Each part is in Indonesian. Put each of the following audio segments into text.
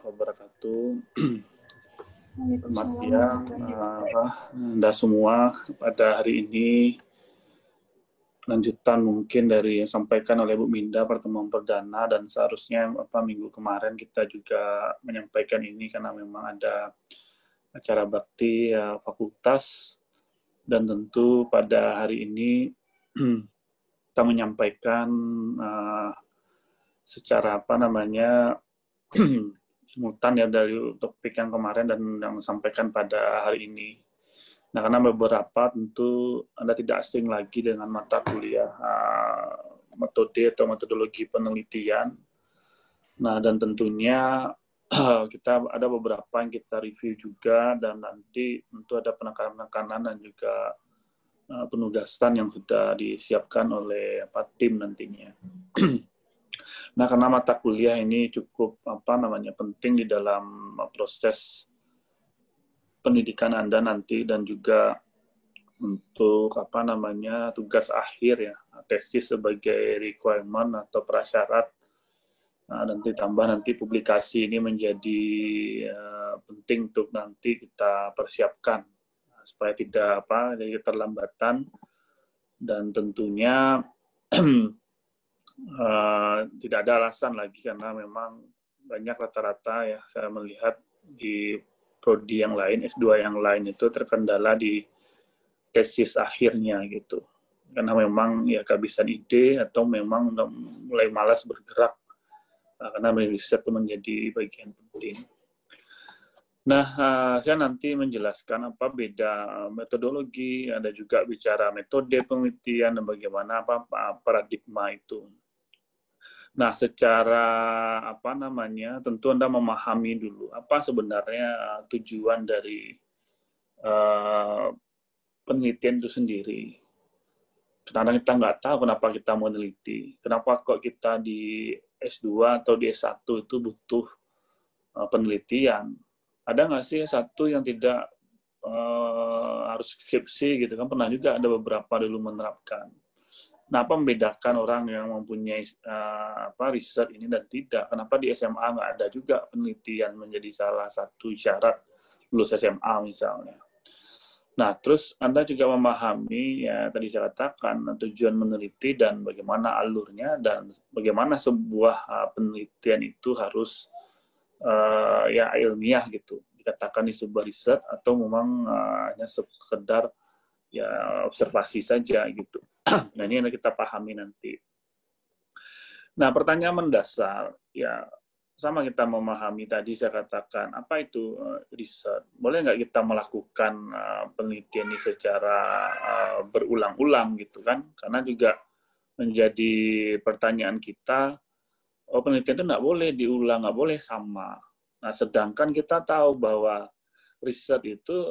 wabarakatuh. Selamat Waalaikumsalam siang, warahmatullahi Anda semua. Pada hari ini, lanjutan mungkin dari yang disampaikan oleh Bu Minda pertemuan perdana, dan seharusnya minggu kemarin kita juga menyampaikan ini karena memang ada acara bakti fakultas, dan tentu pada hari ini kita menyampaikan secara simultan ya dari topik yang kemarin dan yang disampaikan pada hari ini. Nah, karena beberapa tentu Anda tidak asing lagi dengan mata kuliah metode atau metodologi penelitian. Nah, dan tentunya kita ada beberapa yang kita review juga, dan nanti tentu ada penekanan-penekanan dan juga penugasan yang sudah disiapkan oleh tim nantinya. Nah, karena mata kuliah ini cukup penting di dalam proses pendidikan Anda nanti, dan juga untuk tugas akhir ya, tesis sebagai requirement atau prasyarat. Nah, dan ditambah nanti publikasi ini menjadi penting untuk nanti kita persiapkan supaya tidak jadi keterlambatan, dan tentunya tidak ada alasan lagi karena memang banyak rata-rata ya saya melihat di prodi yang lain, S2 yang lain itu terkendala di tesis akhirnya gitu. Karena memang ya kehabisan ide atau memang mulai malas bergerak. Karena riset itu menjadi bagian penting. Nah, saya nanti menjelaskan apa beda metodologi, ada juga bicara metode penelitian dan bagaimana paradigma itu. Nah, secara tentu Anda memahami dulu apa sebenarnya tujuan dari penelitian itu sendiri. Karena kita nggak tahu kenapa kita mau meneliti, kenapa kok kita di S2 atau di S1 itu butuh penelitian. Ada nggak sih S1 yang tidak harus skripsi gitu kan? Pernah juga ada beberapa dulu menerapkan. Nah, apa membedakan orang yang mempunyai riset ini dan tidak? Kenapa di SMA nggak ada juga penelitian menjadi salah satu syarat lulus SMA misalnya? Nah, terus Anda juga memahami ya tadi saya katakan tujuan meneliti dan bagaimana alurnya, dan bagaimana sebuah penelitian itu harus ilmiah gitu. Dikatakan di sebuah riset atau memang hanya sekedar ya observasi saja gitu. Nah, ini yang kita pahami nanti. Nah, pertanyaan mendasar, ya sama kita memahami tadi saya katakan, apa itu riset? Boleh nggak kita melakukan penelitian ini secara berulang-ulang gitu kan? Karena juga menjadi pertanyaan kita, penelitian itu nggak boleh diulang, nggak boleh sama. Nah, sedangkan kita tahu bahwa riset itu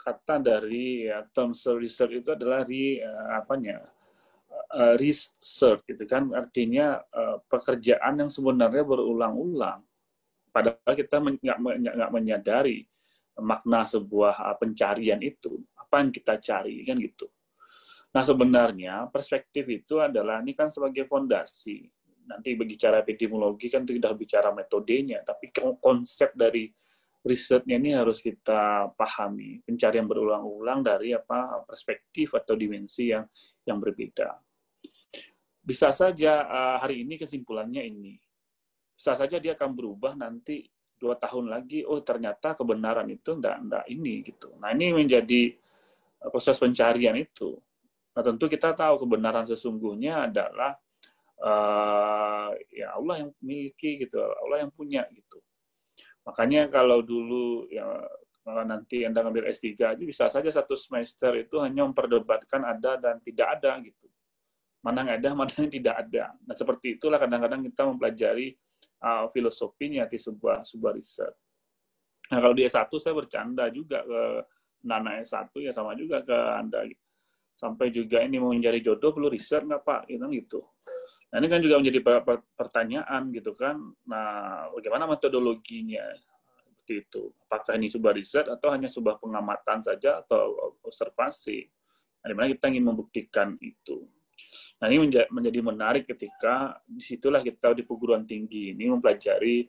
kata dari terms research itu adalah research gitu kan, artinya pekerjaan yang sebenarnya berulang-ulang. Padahal kita nggak menyadari makna sebuah pencarian itu, apa yang kita cari kan gitu. Nah, sebenarnya perspektif itu adalah ini kan sebagai fondasi. Nanti bicara epidemiologi kan tidak bicara metodenya, tapi konsep dari risetnya ini harus kita pahami, pencarian berulang-ulang dari perspektif atau dimensi yang berbeda. Bisa saja hari ini kesimpulannya ini, bisa saja dia akan berubah nanti 2 tahun lagi, ternyata kebenaran itu enggak ini gitu. Nah, ini menjadi proses pencarian itu. Nah, tentu kita tahu kebenaran sesungguhnya adalah ya Allah yang miliki gitu, Allah yang punya gitu. Makanya kalau dulu ya nanti Anda ngambil S3 aja bisa saja satu semester itu hanya memperdebatkan ada dan tidak ada gitu. Mana yang ada, mana yang tidak ada. Nah, seperti itulah kadang-kadang kita mempelajari filosofinya di sebuah riset. Nah, kalau di S1 saya bercanda juga ke anak S1 ya sama juga ke Anda. Sampai juga ini mau mencari jodoh perlu riset nggak Pak? Gitu. Nah, ini kan juga menjadi pertanyaan gitu kan. Nah, bagaimana metodologinya? Seperti itu. Apakah ini sebuah riset atau hanya sebuah pengamatan saja atau observasi? Nah, dimana kita ingin membuktikan itu. Nah, ini menjadi menarik ketika disitulah kita di perguruan tinggi ini mempelajari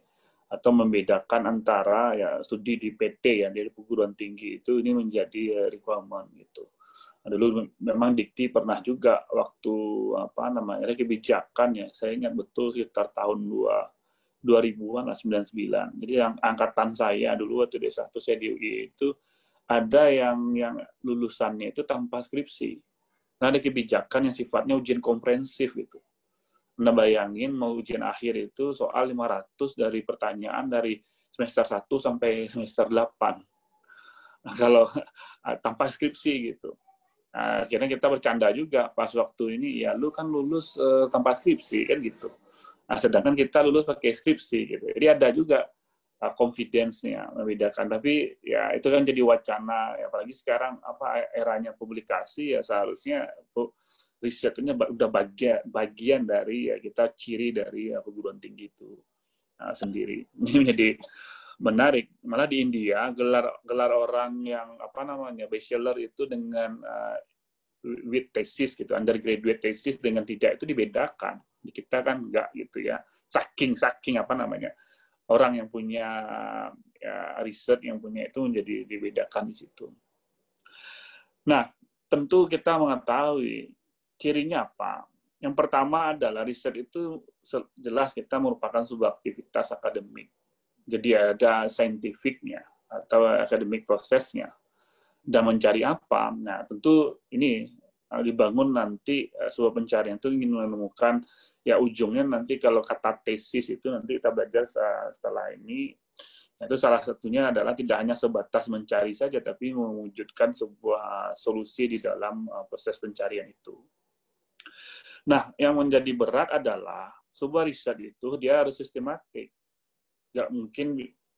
atau membedakan antara ya studi di PT ya dari perguruan tinggi itu ini menjadi requirement gitu. Dulu memang Dikti pernah juga waktu apa namanya kebijakan ya, saya ingat betul sekitar tahun 2000-an lah 99. Jadi yang angkatan saya dulu waktu D1 saya di UI itu ada yang lulusannya itu tanpa skripsi. Nah, ada kebijakan yang sifatnya ujian komprehensif gitu. Anda bayangin mau ujian akhir itu soal 500 dari pertanyaan dari semester 1 sampai semester 8. Nah, kalau tanpa skripsi gitu. Nah, akhirnya kita bercanda juga pas waktu ini, ya lu kan lulus tanpa skripsi kan gitu. Nah, sedangkan kita lulus pakai skripsi gitu. Jadi ada juga confidence-nya membedakan. Tapi ya itu kan jadi wacana, ya, apalagi sekarang apa eranya publikasi ya seharusnya risetnya udah bagian dari ya kita ciri dari ya, perguruan tinggi itu sendiri. Ini menjadi menarik. Malah di India gelar orang yang apa namanya bachelor itu dengan with thesis gitu, undergraduate thesis dengan tidak itu dibedakan. Di kita kan enggak gitu ya. Saking apa namanya orang yang punya ya, riset yang punya itu menjadi dibedakan di situ. Nah, tentu kita mengetahui cirinya apa? Yang pertama adalah riset itu jelas kita merupakan sebuah aktivitas akademik. Jadi ada saintifiknya atau akademik prosesnya. Dan mencari apa? Nah, tentu ini dibangun nanti sebuah pencarian itu ingin menemukan ya ujungnya nanti kalau kata tesis itu nanti kita belajar setelah ini. Nah, itu salah satunya adalah tidak hanya sebatas mencari saja, tapi mewujudkan sebuah solusi di dalam proses pencarian itu. Nah, yang menjadi berat adalah sebuah riset itu dia harus sistematik. Nggak mungkin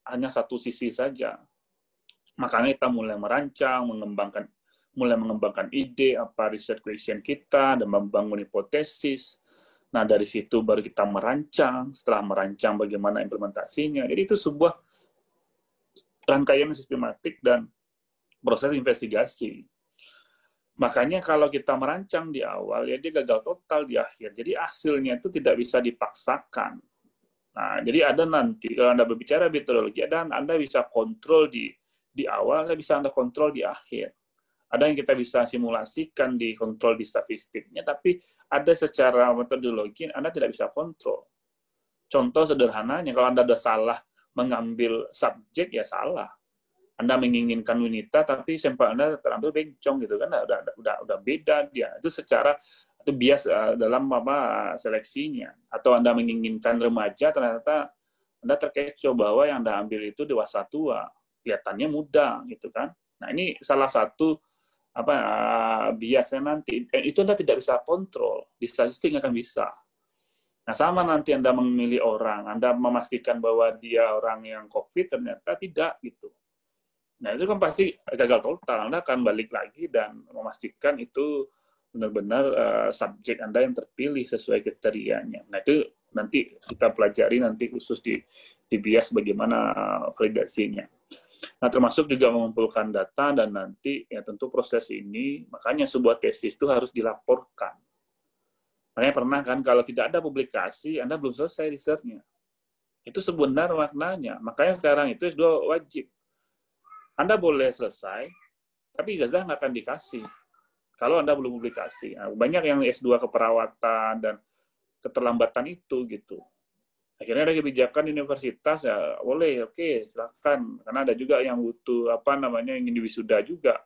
hanya satu sisi saja. Makanya kita mulai merancang, mulai mengembangkan ide, apa riset question kita, dan membangun hipotesis. Nah, dari situ baru kita merancang, setelah merancang bagaimana implementasinya. Jadi itu sebuah rangkaian sistematik dan proses investigasi. Makanya kalau kita merancang di awal, ya dia gagal total di akhir. Jadi hasilnya itu tidak bisa dipaksakan. Nah, jadi ada nanti, kalau Anda berbicara metodologi, Anda bisa kontrol di awal, Anda bisa Anda kontrol di akhir. Ada yang kita bisa simulasikan di kontrol di statistiknya, tapi ada secara metodologi Anda tidak bisa kontrol. Contoh sederhananya, kalau Anda sudah salah mengambil subjek, ya salah. Anda menginginkan wanita, tapi sampel Anda terambil bencong gitu kan, udah beda dia. Itu secara itu bias dalam seleksinya. Atau Anda menginginkan remaja, ternyata Anda terkecoh bahwa yang Anda ambil itu dewasa tua, kelihatannya muda gitu kan. Nah, ini salah satu biasnya nanti. Itu Anda tidak bisa kontrol, di statistik akan bisa. Nah, sama nanti Anda memilih orang, Anda memastikan bahwa dia orang yang COVID, ternyata tidak gitu. Nah, itu kan pasti gagal total. Anda akan balik lagi dan memastikan itu benar-benar subjek Anda yang terpilih sesuai kriterianya. Nah, itu nanti kita pelajari nanti khusus di bias bagaimana validasinya. Nah, termasuk juga mengumpulkan data dan nanti ya tentu proses ini, makanya sebuah tesis itu harus dilaporkan. Makanya pernah kan kalau tidak ada publikasi, Anda belum selesai risetnya. Itu sebenarnya maknanya. Makanya sekarang itu S2 wajib. Anda boleh selesai, tapi ijazah nggak akan dikasih kalau Anda belum publikasi. Nah, banyak yang S2 keperawatan dan keterlambatan itu gitu. Akhirnya ada kebijakan universitas ya boleh, oke, silakan. Karena ada juga yang butuh ingin diwisuda juga.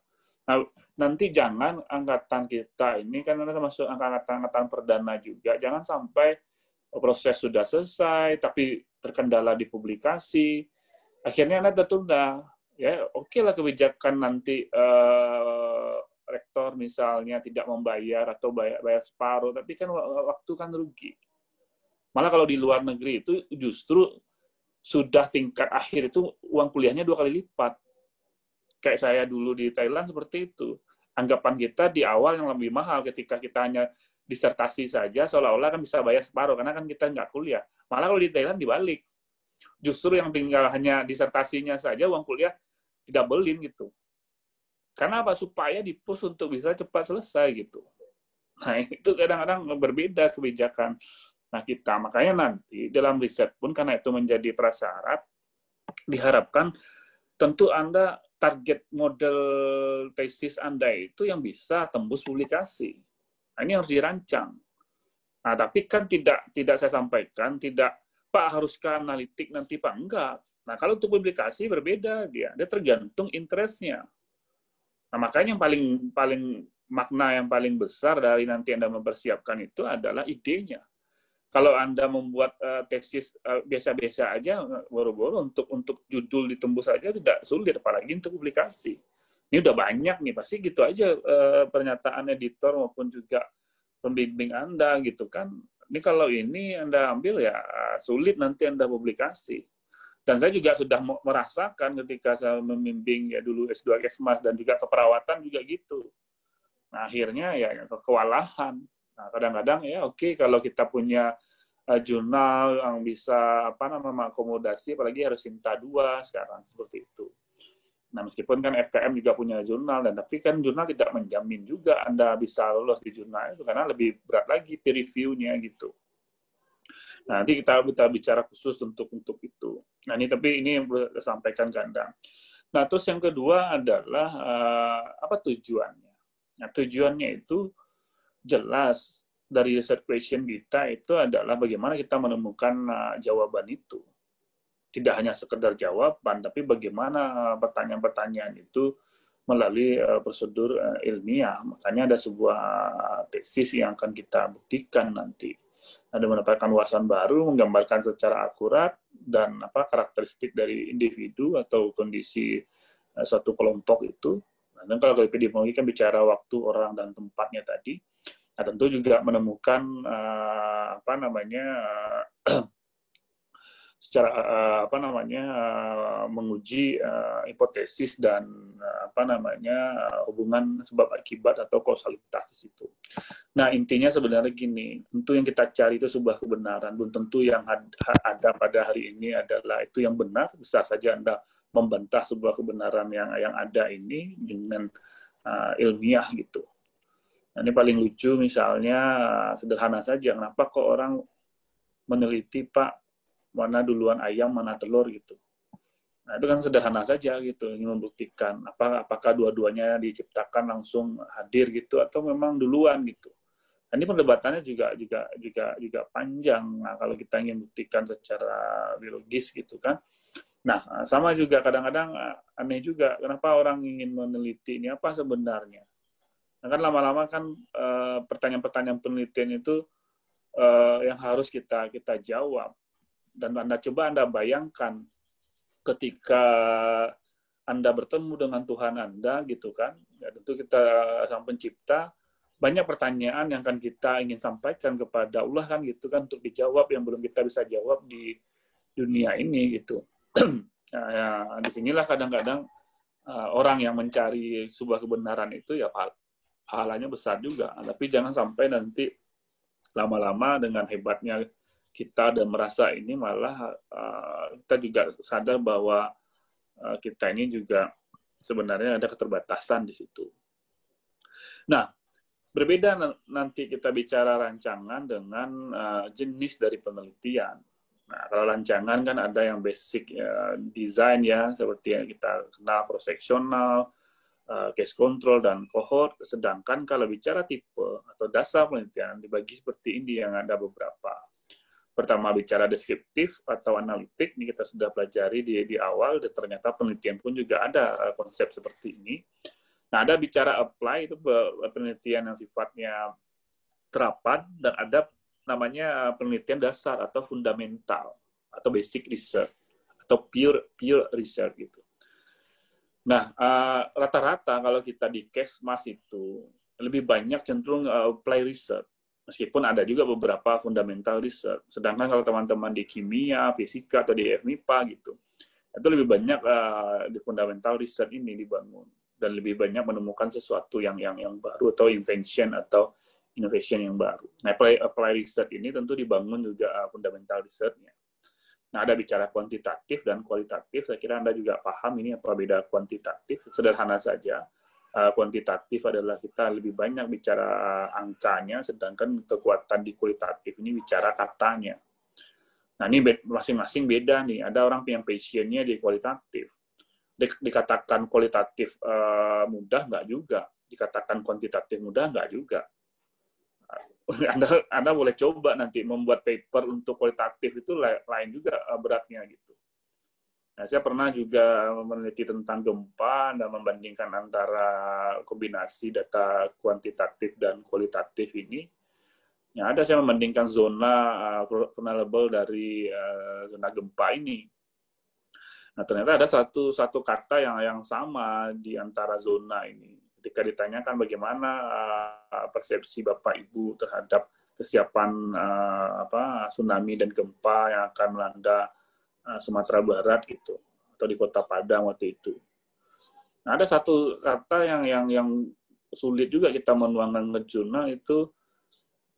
Nah, nanti jangan angkatan kita ini kan termasuk angkatan perdana juga, jangan sampai proses sudah selesai tapi terkendala di publikasi. Akhirnya Anda tertunda. Ya, oke lah kebijakan nanti rektor misalnya tidak membayar atau bayar separuh, tapi kan waktu kan rugi. Malah kalau di luar negeri itu justru sudah tingkat akhir itu uang kuliahnya 2 kali lipat. Kayak saya dulu di Thailand seperti itu. Anggapan kita di awal yang lebih mahal ketika kita hanya disertasi saja, seolah-olah kan bisa bayar separuh, karena kan kita nggak kuliah. Malah kalau di Thailand dibalik. Justru yang tinggal hanya disertasinya saja, uang kuliah didabelin gitu. Karena apa? Supaya di-push untuk bisa cepat selesai gitu. Nah, itu kadang-kadang berbeda kebijakan. Nah, makanya nanti dalam riset pun karena itu menjadi prasyarat, diharapkan tentu Anda target model tesis Anda itu yang bisa tembus publikasi. Nah, ini harus dirancang. Nah, tapi kan tidak saya sampaikan, tidak, Pak haruskah analitik nanti Pak? Enggak. Nah, kalau untuk publikasi berbeda dia tergantung interest-nya. Nah, makanya yang paling makna yang paling besar dari nanti Anda mempersiapkan itu adalah idenya. Kalau Anda membuat tesis biasa-biasa aja, boro-boro untuk judul ditembus saja tidak sulit, apalagi untuk publikasi. Ini udah banyak nih, pasti gitu aja pernyataan editor maupun juga pembimbing Anda gitu kan. Ini kalau ini Anda ambil ya sulit nanti Anda publikasi. Dan saya juga sudah merasakan ketika saya membimbing ya dulu S2 Kesmas dan juga keperawatan juga gitu. Nah, akhirnya ya kewalahan. Nah, kadang-kadang ya oke, kalau kita punya jurnal yang bisa mengakomodasi, apalagi harus Sinta 2 sekarang seperti itu. Nah, meskipun kan FKM juga punya jurnal, tapi kan jurnal tidak menjamin juga Anda bisa lolos di jurnal itu, karena lebih berat lagi peer review-nya gitu. Nah, nanti kita bicara khusus untuk itu. Nah, ini yang perlu saya sampaikan ke Anda. Nah, terus yang kedua adalah apa tujuannya? Nah, tujuannya itu jelas dari research question kita itu adalah bagaimana kita menemukan jawaban itu. Tidak hanya sekedar jawaban, tapi bagaimana pertanyaan-pertanyaan itu melalui prosedur ilmiah. Makanya ada sebuah tesis yang akan kita buktikan nanti. Ada mendapatkan wawasan baru, menggambarkan secara akurat dan karakteristik dari individu atau kondisi suatu kelompok itu. Dan kalau epidemiologi kan bicara waktu, orang, dan tempatnya tadi. Nah, tentu juga menemukan secara menguji hipotesis dan hubungan sebab akibat atau kausalitas di situ. Nah, intinya sebenarnya gini, tentu yang kita cari itu sebuah kebenaran, belum tentu yang ada pada hari ini adalah itu yang benar. Bisa saja Anda membantah sebuah kebenaran yang ada ini dengan ilmiah gitu. Nah, ini paling lucu misalnya sederhana saja, kenapa kok orang meneliti Pak mana duluan ayam, mana telur gitu. Nah, itu kan sederhana saja gitu, ingin membuktikan apakah dua-duanya diciptakan langsung hadir gitu atau memang duluan gitu. Nah, ini perdebatannya juga panjang. Nah, kalau kita ingin buktikan secara biologis gitu kan. Nah, sama juga kadang-kadang aneh juga kenapa orang ingin meneliti ini apa sebenarnya. Nah, kan lama-lama kan pertanyaan-pertanyaan penelitian itu yang harus kita jawab. Dan Anda bayangkan ketika Anda bertemu dengan Tuhan Anda gitu kan, ya tentu kita sang pencipta, banyak pertanyaan yang akan kita ingin sampaikan kepada Allah kan gitu kan, untuk dijawab yang belum kita bisa jawab di dunia ini gitu. Nah, ya, disinilah kadang-kadang orang yang mencari sebuah kebenaran itu ya pahalanya besar juga, tapi jangan sampai nanti lama-lama dengan hebatnya kita dan merasa ini malah kita juga sadar bahwa kita ini juga sebenarnya ada keterbatasan di situ. Nah, berbeda nanti kita bicara rancangan dengan jenis dari penelitian. Nah, kalau rancangan kan ada yang basic design ya, seperti yang kita kenal cross-sectional, case control, dan cohort. Sedangkan kalau bicara tipe atau dasar penelitian dibagi seperti ini yang ada beberapa. Pertama bicara deskriptif atau analitik, ini kita sudah pelajari di awal, dan ternyata penelitian pun juga ada konsep seperti ini. Nah, ada bicara apply, itu penelitian yang sifatnya terapan, dan ada namanya penelitian dasar atau fundamental, atau basic research, atau pure research gitu. Nah, rata-rata kalau kita di Kesmas itu lebih banyak cenderung apply research. Meskipun ada juga beberapa fundamental research. Sedangkan kalau teman-teman di kimia, fisika, atau di FMIPA gitu, itu lebih banyak di fundamental research ini dibangun. Dan lebih banyak menemukan sesuatu yang baru, atau invention atau innovation yang baru. Nah, apply research ini tentu dibangun juga fundamental research-nya. Nah, ada bicara kuantitatif dan kualitatif. Saya kira Anda juga paham ini apa beda kuantitatif. Sederhana saja. kuantitatif adalah kita lebih banyak bicara angkanya, sedangkan kekuatan di kualitatif ini bicara katanya. Nah, ini masing-masing beda nih. Ada orang yang passionnya di kualitatif. Dikatakan kualitatif mudah, nggak juga. Dikatakan kuantitatif mudah, nggak juga. Anda boleh coba nanti membuat paper untuk kualitatif itu lain juga beratnya gitu. Nah, saya pernah juga meneliti tentang gempa dan membandingkan antara kombinasi data kuantitatif dan kualitatif ini. Ya, ada saya membandingkan zona vulnerable dari zona gempa ini. Nah, ternyata ada satu kata yang sama di antara zona ini. Ketika ditanyakan bagaimana persepsi Bapak Ibu terhadap kesiapan tsunami dan gempa yang akan melanda Sumatera Barat gitu, atau di Kota Padang waktu itu. Nah, ada satu kata yang sulit juga kita menuangkan ke jurnal itu.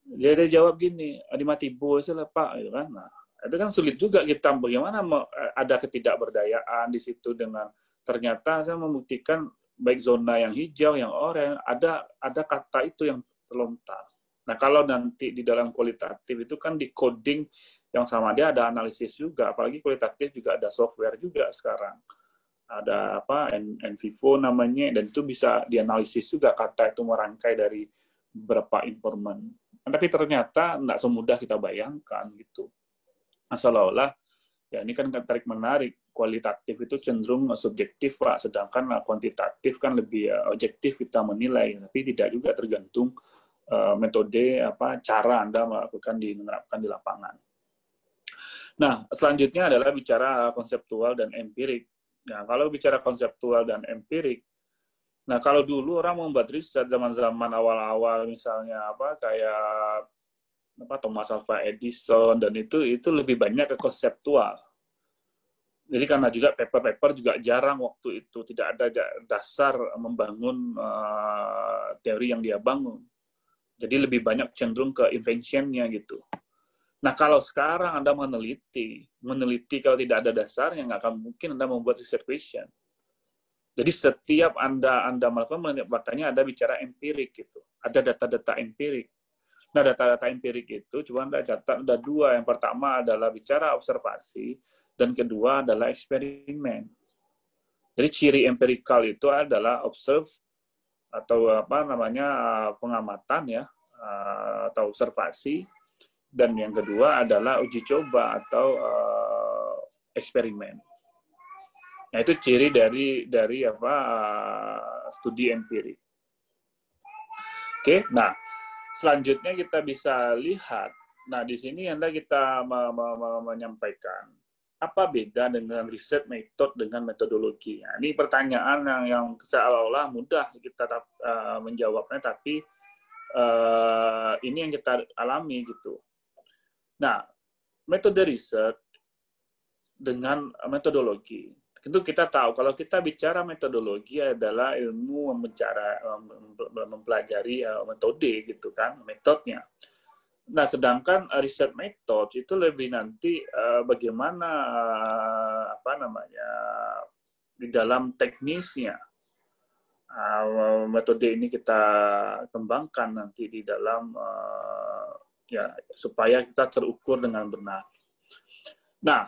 Dia jawab gini, di Matibo lah Pak, gitu kan. Nah, itu kan sulit juga kita bagaimana ada ketidakberdayaan di situ dengan ternyata saya membuktikan baik zona yang hijau, yang oranye, ada kata itu yang terlontar. Nah, kalau nanti di dalam kualitatif itu kan di coding yang sama dia ada analisis juga, apalagi kualitatif juga ada software juga sekarang. Ada NVivo namanya, dan itu bisa dianalisis juga kata itu merangkai dari beberapa informan. Tapi ternyata tidak semudah kita bayangkan gitu. Seolah-olah ya ini kan tarik menarik, kualitatif itu cenderung subjektif Pak, sedangkan kuantitatif kan lebih objektif kita menilai, tapi tidak juga tergantung metode cara Anda menerapkan di lapangan. Nah, selanjutnya adalah bicara konseptual dan empirik. Nah, kalau bicara konseptual dan empirik, nah kalau dulu orang membuat riset zaman-zaman awal-awal misalnya kayak Thomas Alva Edison dan itu lebih banyak ke konseptual. Jadi karena juga paper-paper juga jarang waktu itu, tidak ada dasar membangun teori yang dia bangun. Jadi lebih banyak cenderung ke invention-nya gitu. Nah, kalau sekarang Anda meneliti kalau tidak ada dasarnya, nggak akan mungkin Anda membuat research question. Jadi setiap Anda melakukan makanya Anda bicara empirik gitu. Ada data-data empirik. Nah, data-data empirik itu cuma Anda catat ada dua. Yang pertama adalah bicara observasi dan kedua adalah eksperimen. Jadi ciri empirikal itu adalah observe atau pengamatan ya atau observasi. Dan yang kedua adalah uji coba atau eksperimen. Nah, itu ciri dari studi empirik. Oke, nah selanjutnya kita bisa lihat. Nah, di sini kita menyampaikan apa beda dengan riset metode dengan metodologi. Nah, ini pertanyaan yang seolah-olah mudah kita menjawabnya, tapi ini yang kita alami gitu. Nah, metode riset dengan metodologi. Tentu kita tahu, kalau kita bicara metodologi adalah ilmu mempelajari metode, gitu kan, metodenya. Nah, sedangkan riset metode itu lebih nanti bagaimana, di dalam teknisnya. Metode ini kita kembangkan nanti di dalam supaya kita terukur dengan benar. Nah,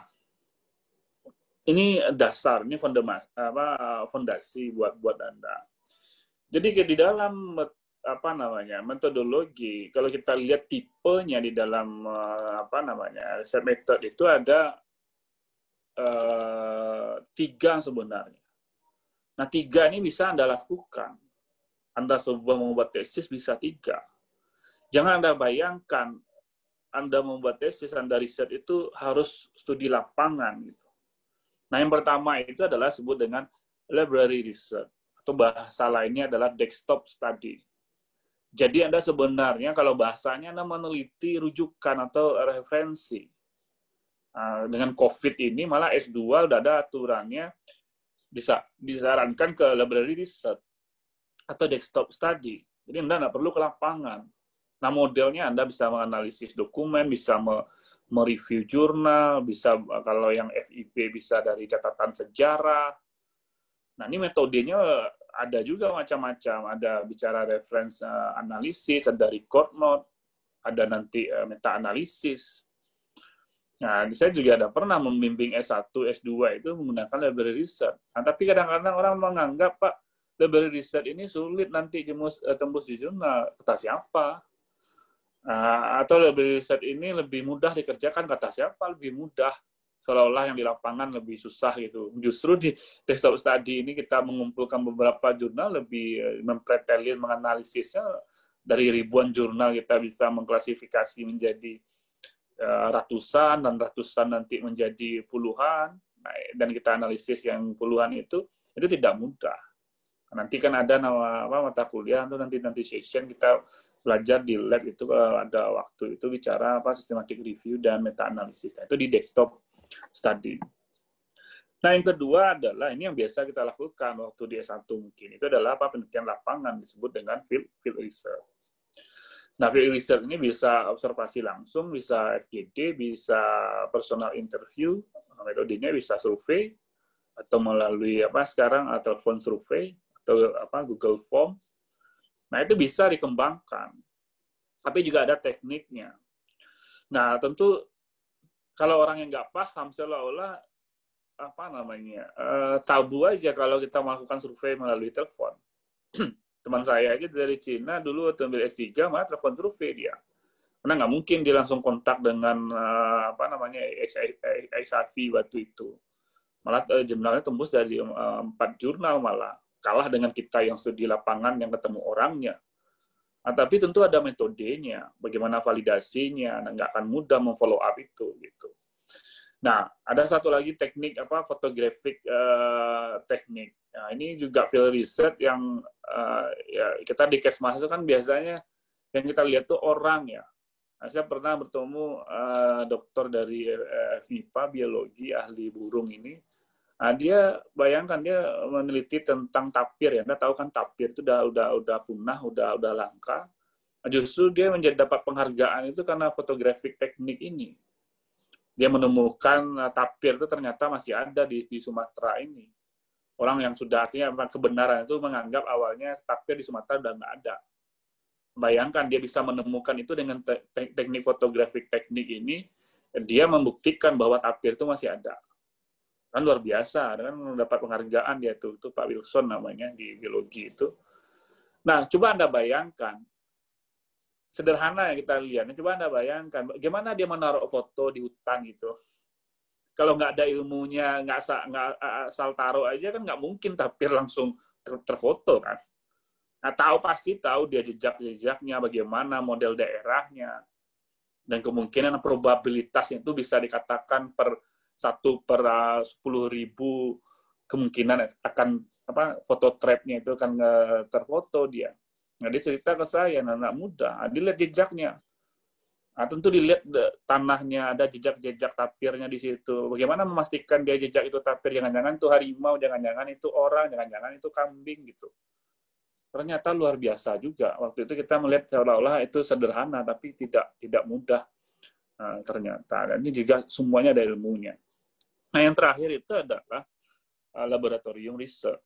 ini dasar, ini fondasi buat Anda. Jadi di dalam metodologi, kalau kita lihat tipenya di dalam riset method itu ada 3 sebenarnya. Nah, 3 ini bisa Anda lakukan. Anda membuat tesis bisa 3. Jangan Anda bayangkan Anda membuat tesis, Anda riset itu harus studi lapangan. Gitu. Nah, yang pertama itu adalah sebut dengan library research, atau bahasa lainnya adalah desktop study. Jadi Anda sebenarnya kalau bahasanya Anda meneliti rujukan atau referensi. Dengan COVID ini malah S2 udah ada aturannya disarankan ke library research atau desktop study. Jadi Anda nggak perlu ke lapangan. Nah, modelnya Anda bisa menganalisis dokumen, bisa mereview jurnal, bisa kalau yang FIP bisa dari catatan sejarah. Nah, ini metodenya ada juga macam-macam. Ada bicara reference analisis, ada record note, ada nanti meta-analisis. Nah, saya juga ada pernah membimbing S1, S2 itu menggunakan library research. Nah, tapi kadang-kadang orang menganggap, Pak, library research ini sulit nanti tembus di jurnal. Kata siapa? Atau library research ini lebih mudah dikerjakan. Kata siapa lebih mudah? Seolah-olah yang di lapangan lebih susah gitu. Justru di desktop study ini kita mengumpulkan beberapa jurnal, lebih mempretelin, menganalisisnya. Dari ribuan jurnal kita bisa mengklasifikasi menjadi ratusan, dan ratusan nanti menjadi puluhan, dan kita analisis yang puluhan itu tidak mudah. Nanti kan ada mata kuliah itu nanti session kita belajar di lab itu ada waktu itu bicara systematic review dan meta analisis. Itu di desktop study. Nah, yang kedua adalah ini yang biasa kita lakukan waktu di S1 mungkin. Itu adalah penelitian lapangan disebut dengan field research. Nah, field research ini bisa observasi langsung, bisa FGD, bisa personal interview, metodenya bisa survei, atau melalui sekarang telepon survei, atau Google Form. Nah, itu bisa dikembangkan. Tapi juga ada tekniknya. Nah, tentu kalau orang yang nggak paham, seolah-olah tabu aja kalau kita melakukan survei melalui telepon. Teman saya aja dari Cina dulu waktu ambil S3 malah telepon survei dia. Karena nggak mungkin dia langsung kontak dengan XIV waktu itu. Malah jurnalnya tembus dari 4 jurnal malah. Kalah dengan kita yang studi lapangan yang ketemu orangnya. Tapi tentu ada metodenya, bagaimana validasinya, nggak akan mudah memfollow up itu gitu. Nah, ada satu lagi teknik photographic teknik. Nah, ini juga field research yang ya kita di Kesmas itu kan biasanya yang kita lihat tuh orang ya. Nah, saya pernah bertemu dokter dari FIPA biologi ahli burung ini. Nah, dia bayangkan dia meneliti tentang tapir ya. Anda tahu kan tapir itu udah punah, udah langka. Nah, justru dia dapat penghargaan itu karena photographic teknik ini. Dia menemukan tapir itu ternyata masih ada di Sumatera ini. Orang yang sudah artinya kebenaran itu menganggap awalnya tapir di Sumatera udah nggak ada. Bayangkan dia bisa menemukan itu dengan teknik photographic teknik ini, dia membuktikan bahwa tapir itu masih ada. Kan luar biasa, kan mendapat penghargaan dia itu Pak Wilson namanya di biologi itu. Nah, coba Anda bayangkan, sederhana yang kita lihat, coba Anda bayangkan, bagaimana dia menaruh foto di hutan gitu. Kalau nggak ada ilmunya, nggak asal taruh aja kan nggak mungkin tapir langsung terfoto kan. Nah, pasti tahu dia jejak-jejaknya, bagaimana model daerahnya, dan kemungkinan probabilitasnya itu bisa dikatakan per 1/10.000 kemungkinan akan foto trapnya itu akan terfoto dia. Nah, dia cerita ke saya, anak muda, dilihat jejaknya. Nah, tentu dilihat tanahnya, ada jejak-jejak tapirnya di situ. Bagaimana memastikan dia jejak itu tapir? Jangan-jangan itu harimau, jangan-jangan itu orang, jangan-jangan itu kambing gitu. Ternyata luar biasa juga. Waktu itu kita melihat seolah-olah itu sederhana, tapi tidak mudah ternyata. Dan ini juga semuanya ada ilmunya. Nah, yang terakhir itu adalah laboratorium research.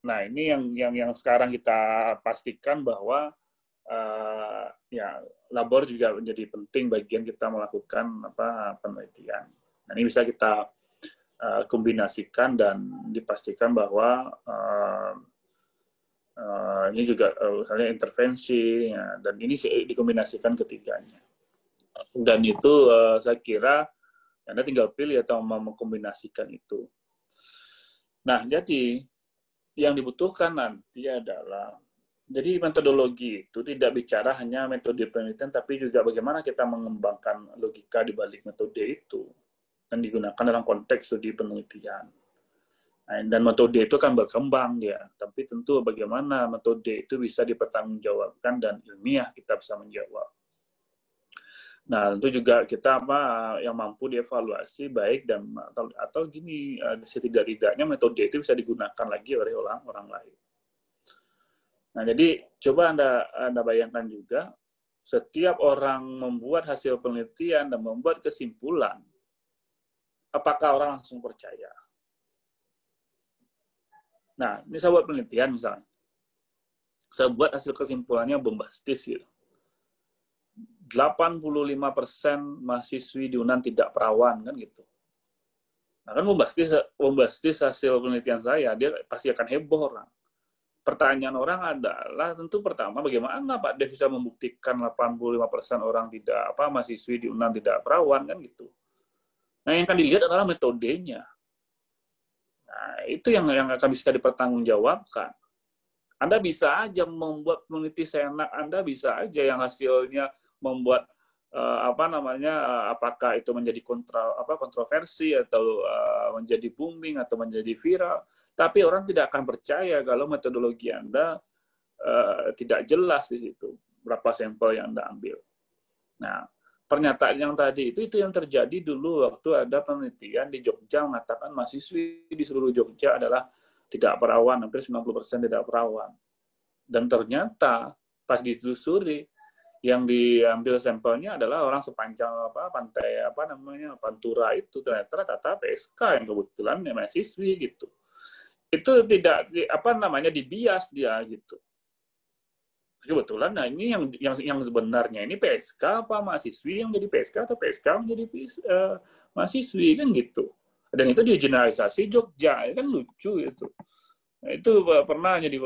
Nah, ini yang sekarang kita pastikan bahwa ya labor juga menjadi penting bagian kita melakukan penelitian. Nah, ini bisa kita kombinasikan dan dipastikan bahwa ini juga misalnya intervensi ya, dan ini dikombinasikan ketiganya. Dan itu saya kira Anda tinggal pilih atau mau mengkombinasikan itu. Nah, jadi yang dibutuhkan nanti adalah, jadi metodologi itu tidak bicara hanya metode penelitian, tapi juga bagaimana kita mengembangkan logika di balik metode itu dan digunakan dalam konteks studi penelitian. Nah, dan metode itu kan berkembang dia, tapi tentu bagaimana metode itu bisa dipertanggungjawabkan dan ilmiah kita bisa menjawab. Nah, tentu juga kita yang mampu dievaluasi baik dan atau gini, setidak-tidaknya metode itu bisa digunakan lagi oleh orang lain. Nah, jadi coba Anda bayangkan juga, setiap orang membuat hasil penelitian dan membuat kesimpulan, apakah orang langsung percaya? Nah, ini saya buat penelitian misalnya. Saya buat hasil kesimpulannya bombastis gitu. 85% mahasiswi di UNAN tidak perawan, kan gitu. Nah, kan bombastis hasil penelitian saya, dia pasti akan heboh orang. Pertanyaan orang adalah, tentu pertama, bagaimana Pak Dev bisa membuktikan 85% orang tidak, mahasiswi di UNAN tidak perawan, kan gitu. Nah, yang akan dilihat adalah metodenya. Nah, itu yang akan bisa dipertanggungjawabkan. Anda bisa aja membuat peneliti seenak Anda, bisa aja yang hasilnya membuat apakah itu menjadi kontroversi atau menjadi booming atau menjadi viral, tapi orang tidak akan percaya kalau metodologi Anda tidak jelas di situ berapa sampel yang Anda ambil. Nah, pernyataan yang tadi itu yang terjadi dulu waktu ada penelitian di Jogja mengatakan mahasiswi di seluruh Jogja adalah tidak perawan, hampir 90% tidak perawan. Dan ternyata pas ditelusuri, yang diambil sampelnya adalah orang sepanjang pantai Pantura itu, ternyata rata-rata PSK yang kebetulan ya mahasiswi gitu. Itu tidak dibias dia gitu. Kebetulan, nah ini yang sebenarnya ini PSK apa mahasiswi yang jadi PSK atau PSK menjadi mahasiswi, kan gitu. Dan itu digeneralisasi Jogja, kan lucu itu. Nah, itu pernah jadi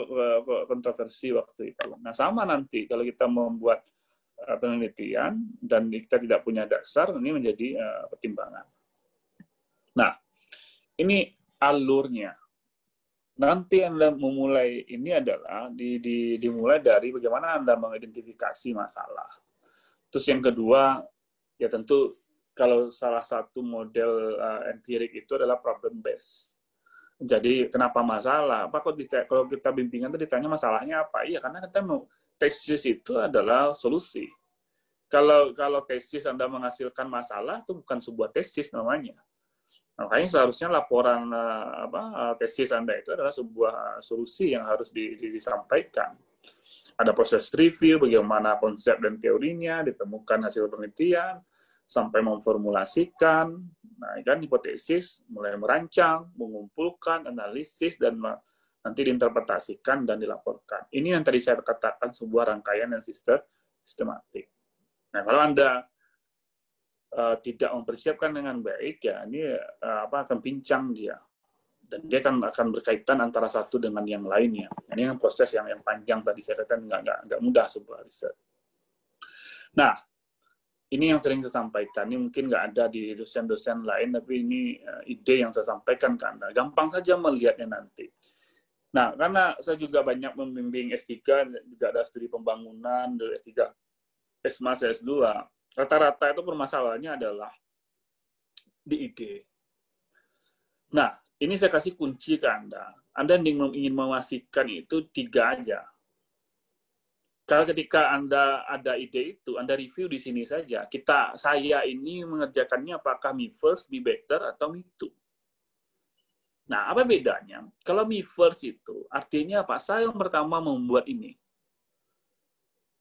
kontroversi waktu itu. Nah, sama nanti kalau kita membuat penelitian dan kita tidak punya dasar, ini menjadi pertimbangan. Nah, ini alurnya. Nanti Anda memulai ini adalah dimulai dari bagaimana Anda mengidentifikasi masalah. Terus yang kedua, ya tentu kalau salah satu model empirik itu adalah problem based. Jadi kenapa masalah? Kalau kita bimbingan itu ditanya masalahnya apa? Iya, karena kita mau tesis itu adalah solusi. Kalau tesis Anda menghasilkan masalah, itu bukan sebuah tesis namanya. Makanya seharusnya laporan tesis Anda itu adalah sebuah solusi yang harus disampaikan. Ada proses review, bagaimana konsep dan teorinya, ditemukan hasil penelitian, sampai memformulasikan, nah kan hipotesis, mulai merancang, mengumpulkan, analisis, dan nanti diinterpretasikan dan dilaporkan. Ini yang tadi saya katakan sebuah rangkaian yang sistematik. Nah, kalau Anda tidak mempersiapkan dengan baik, ya ini akan pincang dia. Dan dia akan berkaitan antara satu dengan yang lainnya. Ini yang proses yang panjang tadi saya katakan nggak mudah sebuah riset. Nah, ini yang sering saya sampaikan. Ini mungkin nggak ada di dosen-dosen lain, tapi ini ide yang saya sampaikan ke Anda. Gampang saja melihatnya nanti. Nah, karena saya juga banyak membimbing S3, juga ada studi pembangunan, dari S3, S1, S2. Rata-rata itu permasalahannya adalah di ide. Nah, ini saya kasih kunci ke Anda. Anda ingin memastikan itu 3 aja. Kalau ketika Anda ada ide itu, Anda review di sini saja. Saya ini mengerjakannya apakah me first, me better, atau me too. Nah, apa bedanya? Kalau me first itu, artinya apa? Saya yang pertama membuat ini.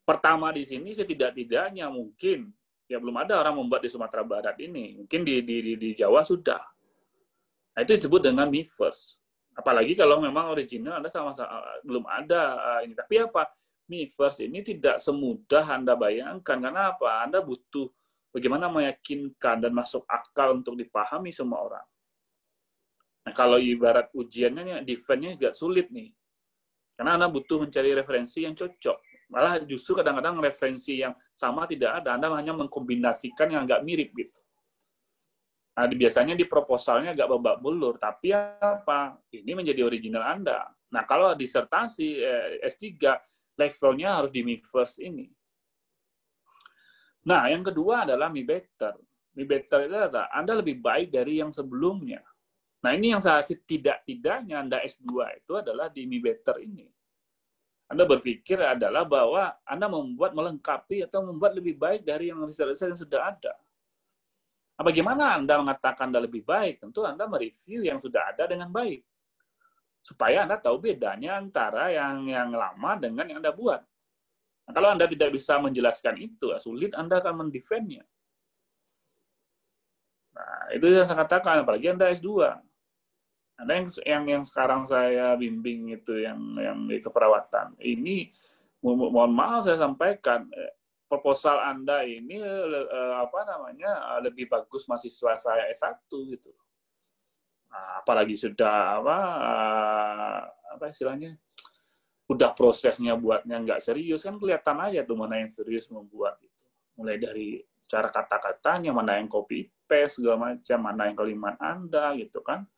Pertama di sini, setidak-tidaknya mungkin, ya belum ada orang membuat di Sumatera Barat ini. Mungkin di Jawa sudah. Nah, itu disebut dengan me first. Apalagi kalau memang original Anda sama-sama belum ada ini. Tapi apa? Me first ini tidak semudah Anda bayangkan. Karena apa? Anda butuh bagaimana meyakinkan dan masuk akal untuk dipahami semua orang. Nah, kalau ibarat ujiannya, defense-nya agak sulit nih. Karena Anda butuh mencari referensi yang cocok. Malah justru kadang-kadang referensi yang sama tidak ada. Anda hanya mengkombinasikan yang agak mirip gitu. Nah, biasanya di proposalnya agak babak belur. Tapi apa? Ini menjadi original Anda. Nah, kalau disertasi S3, levelnya harus di me first ini. Nah, yang kedua adalah me better. Me better itu adalah Anda lebih baik dari yang sebelumnya. Nah, ini yang saya tidak-tidaknya Anda S2 itu adalah di me better ini. Anda berpikir adalah bahwa Anda melengkapi atau membuat lebih baik dari yang riset-riset yang sudah ada. Nah, bagaimana Anda mengatakan Anda lebih baik? Tentu Anda mereview yang sudah ada dengan baik. Supaya Anda tahu bedanya antara yang lama dengan yang Anda buat. Nah, kalau Anda tidak bisa menjelaskan itu, sulit Anda akan mendefend-nya. Nah, itu yang saya katakan, apalagi Anda S2. Ada yang sekarang saya bimbing itu yang di keperawatan. Ini mohon maaf saya sampaikan, proposal Anda ini apa namanya lebih bagus mahasiswa saya S1 gitu. Nah, apalagi sudah apa istilahnya, udah prosesnya buatnya nggak serius, kan kelihatan aja tuh mana yang serius membuat gitu. Mulai dari cara kata-katanya, mana yang copy paste segala macam, mana yang kalimat Anda gitu kan.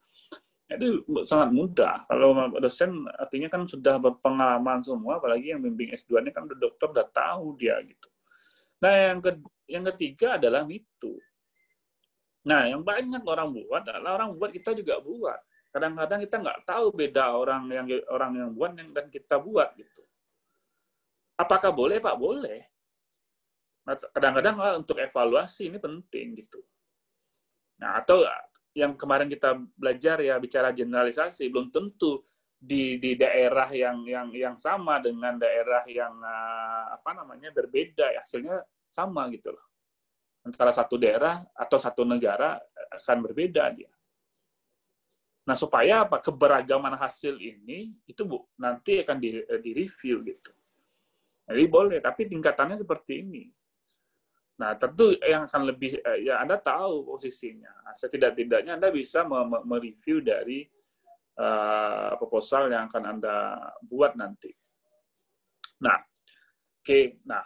Itu sangat mudah. Kalau dosen artinya kan sudah berpengalaman semua, apalagi yang bimbing S2 ini kan dokter udah tahu dia gitu. Nah, yang ketiga adalah mitu. Nah, yang banyak orang buat adalah orang buat, kita juga buat. Kadang-kadang kita nggak tahu beda orang yang buat dan kita buat gitu. Apakah boleh, Pak? Boleh. Nah, kadang-kadang untuk evaluasi ini penting gitu. Nah, atau yang kemarin kita belajar ya, bicara generalisasi, belum tentu di daerah yang sama dengan daerah yang apa namanya berbeda, hasilnya sama gitu loh. Antara satu daerah atau satu negara akan berbeda dia. Nah, supaya apa? Keberagaman hasil ini itu nanti akan direview gitu. Jadi boleh, tapi tingkatannya seperti ini. Nah, tentu yang akan lebih, ya Anda tahu posisinya. Setidak-tidaknya Anda bisa mereview dari proposal yang akan Anda buat nanti. Nah, oke. Nah,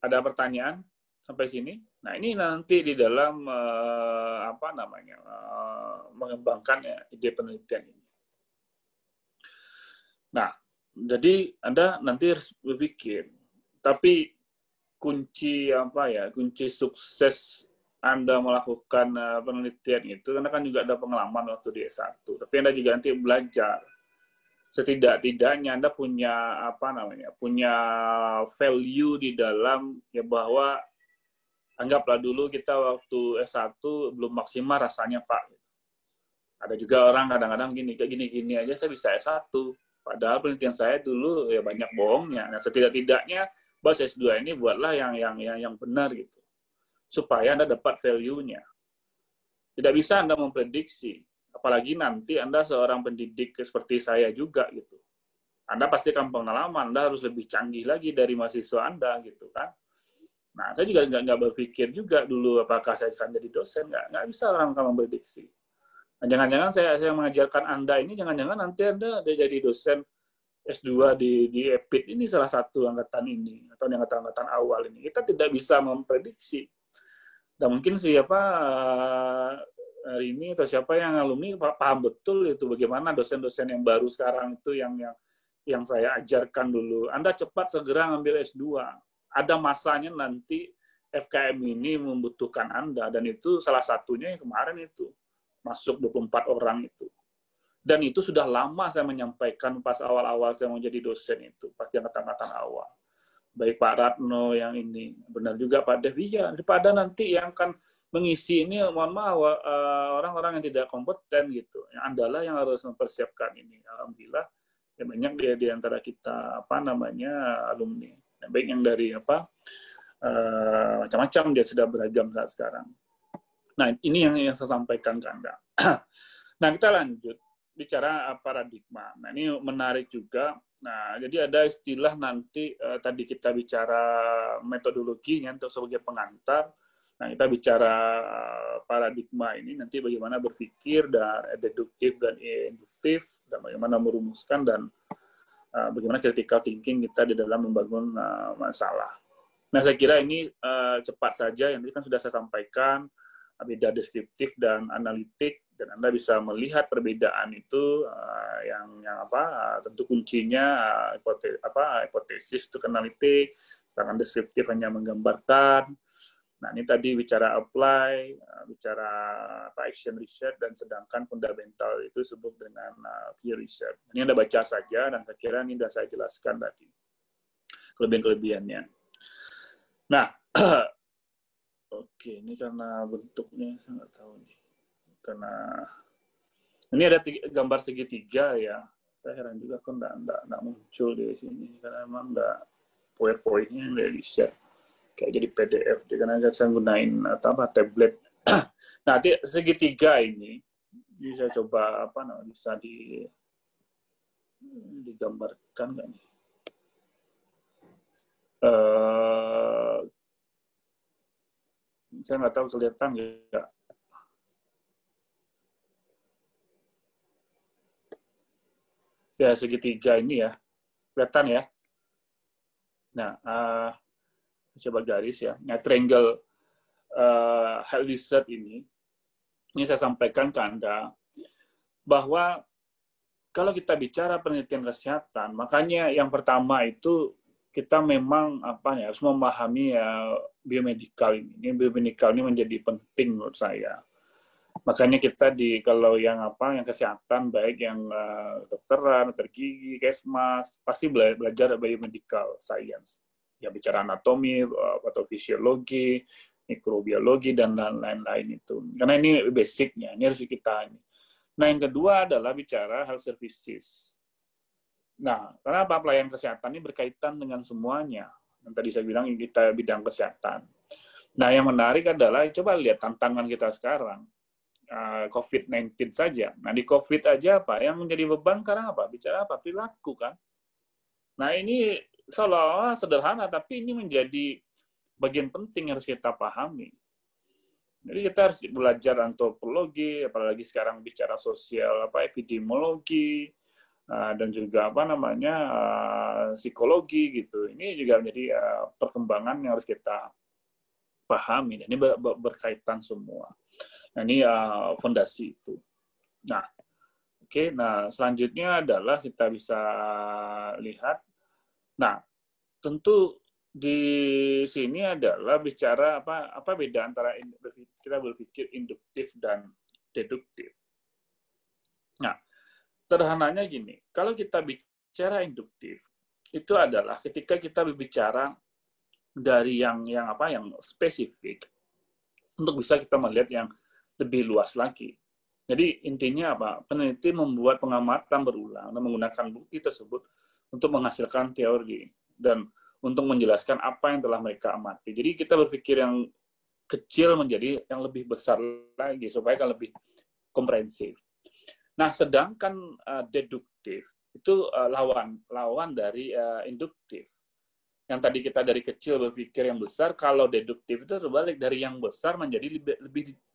ada pertanyaan sampai sini? Nah, ini nanti di dalam apa namanya mengembangkan ya, ide penelitian ini. Nah, jadi Anda nanti harus berpikir, tapi kunci apa ya, kunci sukses Anda melakukan penelitian itu, karena kan juga ada pengalaman waktu di S1, tapi Anda juga nanti belajar. Setidak-tidaknya Anda punya apa namanya, punya value di dalam ya, bahwa anggaplah dulu kita waktu S1 belum maksimal rasanya, Pak. Ada juga orang kadang-kadang gini, kayak gini-gini aja saya bisa S1. Padahal penelitian saya dulu ya banyak bohongnya. Nah, setidak-tidaknya bahwa S2 ini buatlah yang benar gitu. Supaya Anda dapat value-nya. Tidak bisa Anda memprediksi. Apalagi nanti Anda seorang pendidik seperti saya juga gitu. Anda pasti akan pengalaman, Anda harus lebih canggih lagi dari mahasiswa Anda gitu kan. Nah, saya juga nggak berpikir juga dulu apakah saya akan jadi dosen. Nggak bisa orang akan memprediksi. Nah, jangan-jangan saya mengajarkan Anda ini, jangan-jangan nanti Anda jadi dosen S2 di EPIT ini, salah satu angkatan ini, atau angkatan awal ini. Kita tidak bisa memprediksi. Dan mungkin siapa hari ini, atau siapa yang alumni paham betul itu bagaimana dosen-dosen yang baru sekarang itu yang saya ajarkan dulu. Anda cepat segera ngambil S2. Ada masanya nanti FKM ini membutuhkan Anda, dan itu salah satunya yang kemarin itu. Masuk 24 orang itu. Dan itu sudah lama saya menyampaikan pas awal-awal saya mau jadi dosen itu, pas angkatan-angkatan awal. Baik Pak Ratno yang ini, benar juga Pak Dev, iya, daripada nanti yang akan mengisi ini, mohon maaf, orang-orang yang tidak kompeten gitu. Yang Andalah yang harus mempersiapkan ini. Alhamdulillah, ya banyak di antara kita, apa namanya, alumni. Baik yang dari apa, macam-macam dia sudah beragam saat sekarang. Nah, ini yang saya sampaikan ke Anda. Nah, kita lanjut bicara paradigma. Nah, ini menarik juga. Nah, jadi ada istilah nanti, tadi kita bicara metodologinya untuk sebagai pengantar. Nah, kita bicara paradigma ini nanti bagaimana berpikir, dan deduktif dan induktif, dan bagaimana merumuskan, dan bagaimana critical thinking kita di dalam membangun masalah. Nah, saya kira ini cepat saja, yang tadi kan sudah saya sampaikan, beda deskriptif dan analitik, dan Anda bisa melihat perbedaan itu yang apa, tentu kuncinya hipotesis itu analitik, sedangkan deskriptif hanya menggambarkan. Nah, ini tadi bicara apply, bicara action research, dan sedangkan fundamental itu disebut dengan peer research. Ini Anda baca saja, dan saya kira ini sudah saya jelaskan tadi kelebihan-kelebihannya. Nah, oke, ini karena bentuknya saya nggak tahu nih. Karena ini ada gambar segitiga ya. Saya heran juga kok nggak muncul di sini, karena memang nggak PowerPoint-nya nggak bisa. Kayak jadi PDF, karena saya gunain tablet. Nah, segitiga ini Jadi saya coba bisa digambarkan nggak nih? Saya nggak tahu kelihatan nggak. Ya, segitiga ini ya. Kelihatan ya? Nah, coba garis ya. Nah, triangle health research ini saya sampaikan ke Anda bahwa kalau kita bicara penelitian kesehatan, makanya yang pertama itu kita memang harus memahami biomedikal ini. Biomedikal ini menjadi penting menurut saya. Makanya kita kalau yang kesehatan baik yang dokteran, dokter gigi, kesmas pasti belajar biomedical science. Ya bicara anatomi, patofisiologi, mikrobiologi dan lain-lain itu. Karena ini basicnya, ini harus kita ini. Nah, yang kedua adalah bicara health services. Nah, kenapa pelayanan kesehatan ini berkaitan dengan semuanya? Yang tadi saya bilang kita bidang kesehatan. Nah, yang menarik adalah coba lihat tantangan kita sekarang. COVID-19 saja. Nah, di COVID aja yang menjadi beban sekarang bicara perilaku kan. Nah, ini seolah-olah sederhana, tapi ini menjadi bagian penting yang harus kita pahami. Jadi kita harus belajar antropologi, apalagi sekarang bicara sosial, epidemiologi, dan juga psikologi gitu. Ini juga menjadi perkembangan yang harus kita pahami. Dan ini berkaitan semua. Nah, ini fondasi itu. Nah, oke. Nah, selanjutnya adalah kita bisa lihat. Nah, tentu di sini adalah bicara apa beda antara kita berpikir induktif dan deduktif. Nah, sederhananya gini, kalau kita bicara induktif, itu adalah ketika kita berbicara dari yang spesifik untuk bisa kita melihat yang lebih luas lagi. Jadi intinya peneliti membuat pengamatan berulang dan menggunakan bukti tersebut untuk menghasilkan teori dan untuk menjelaskan apa yang telah mereka amati. Jadi kita berpikir yang kecil menjadi yang lebih besar lagi supaya kan lebih komprehensif. Nah, sedangkan deduktif itu lawan dari induktif. Yang tadi kita dari kecil berpikir yang besar, kalau deduktif itu terbalik, dari yang besar menjadi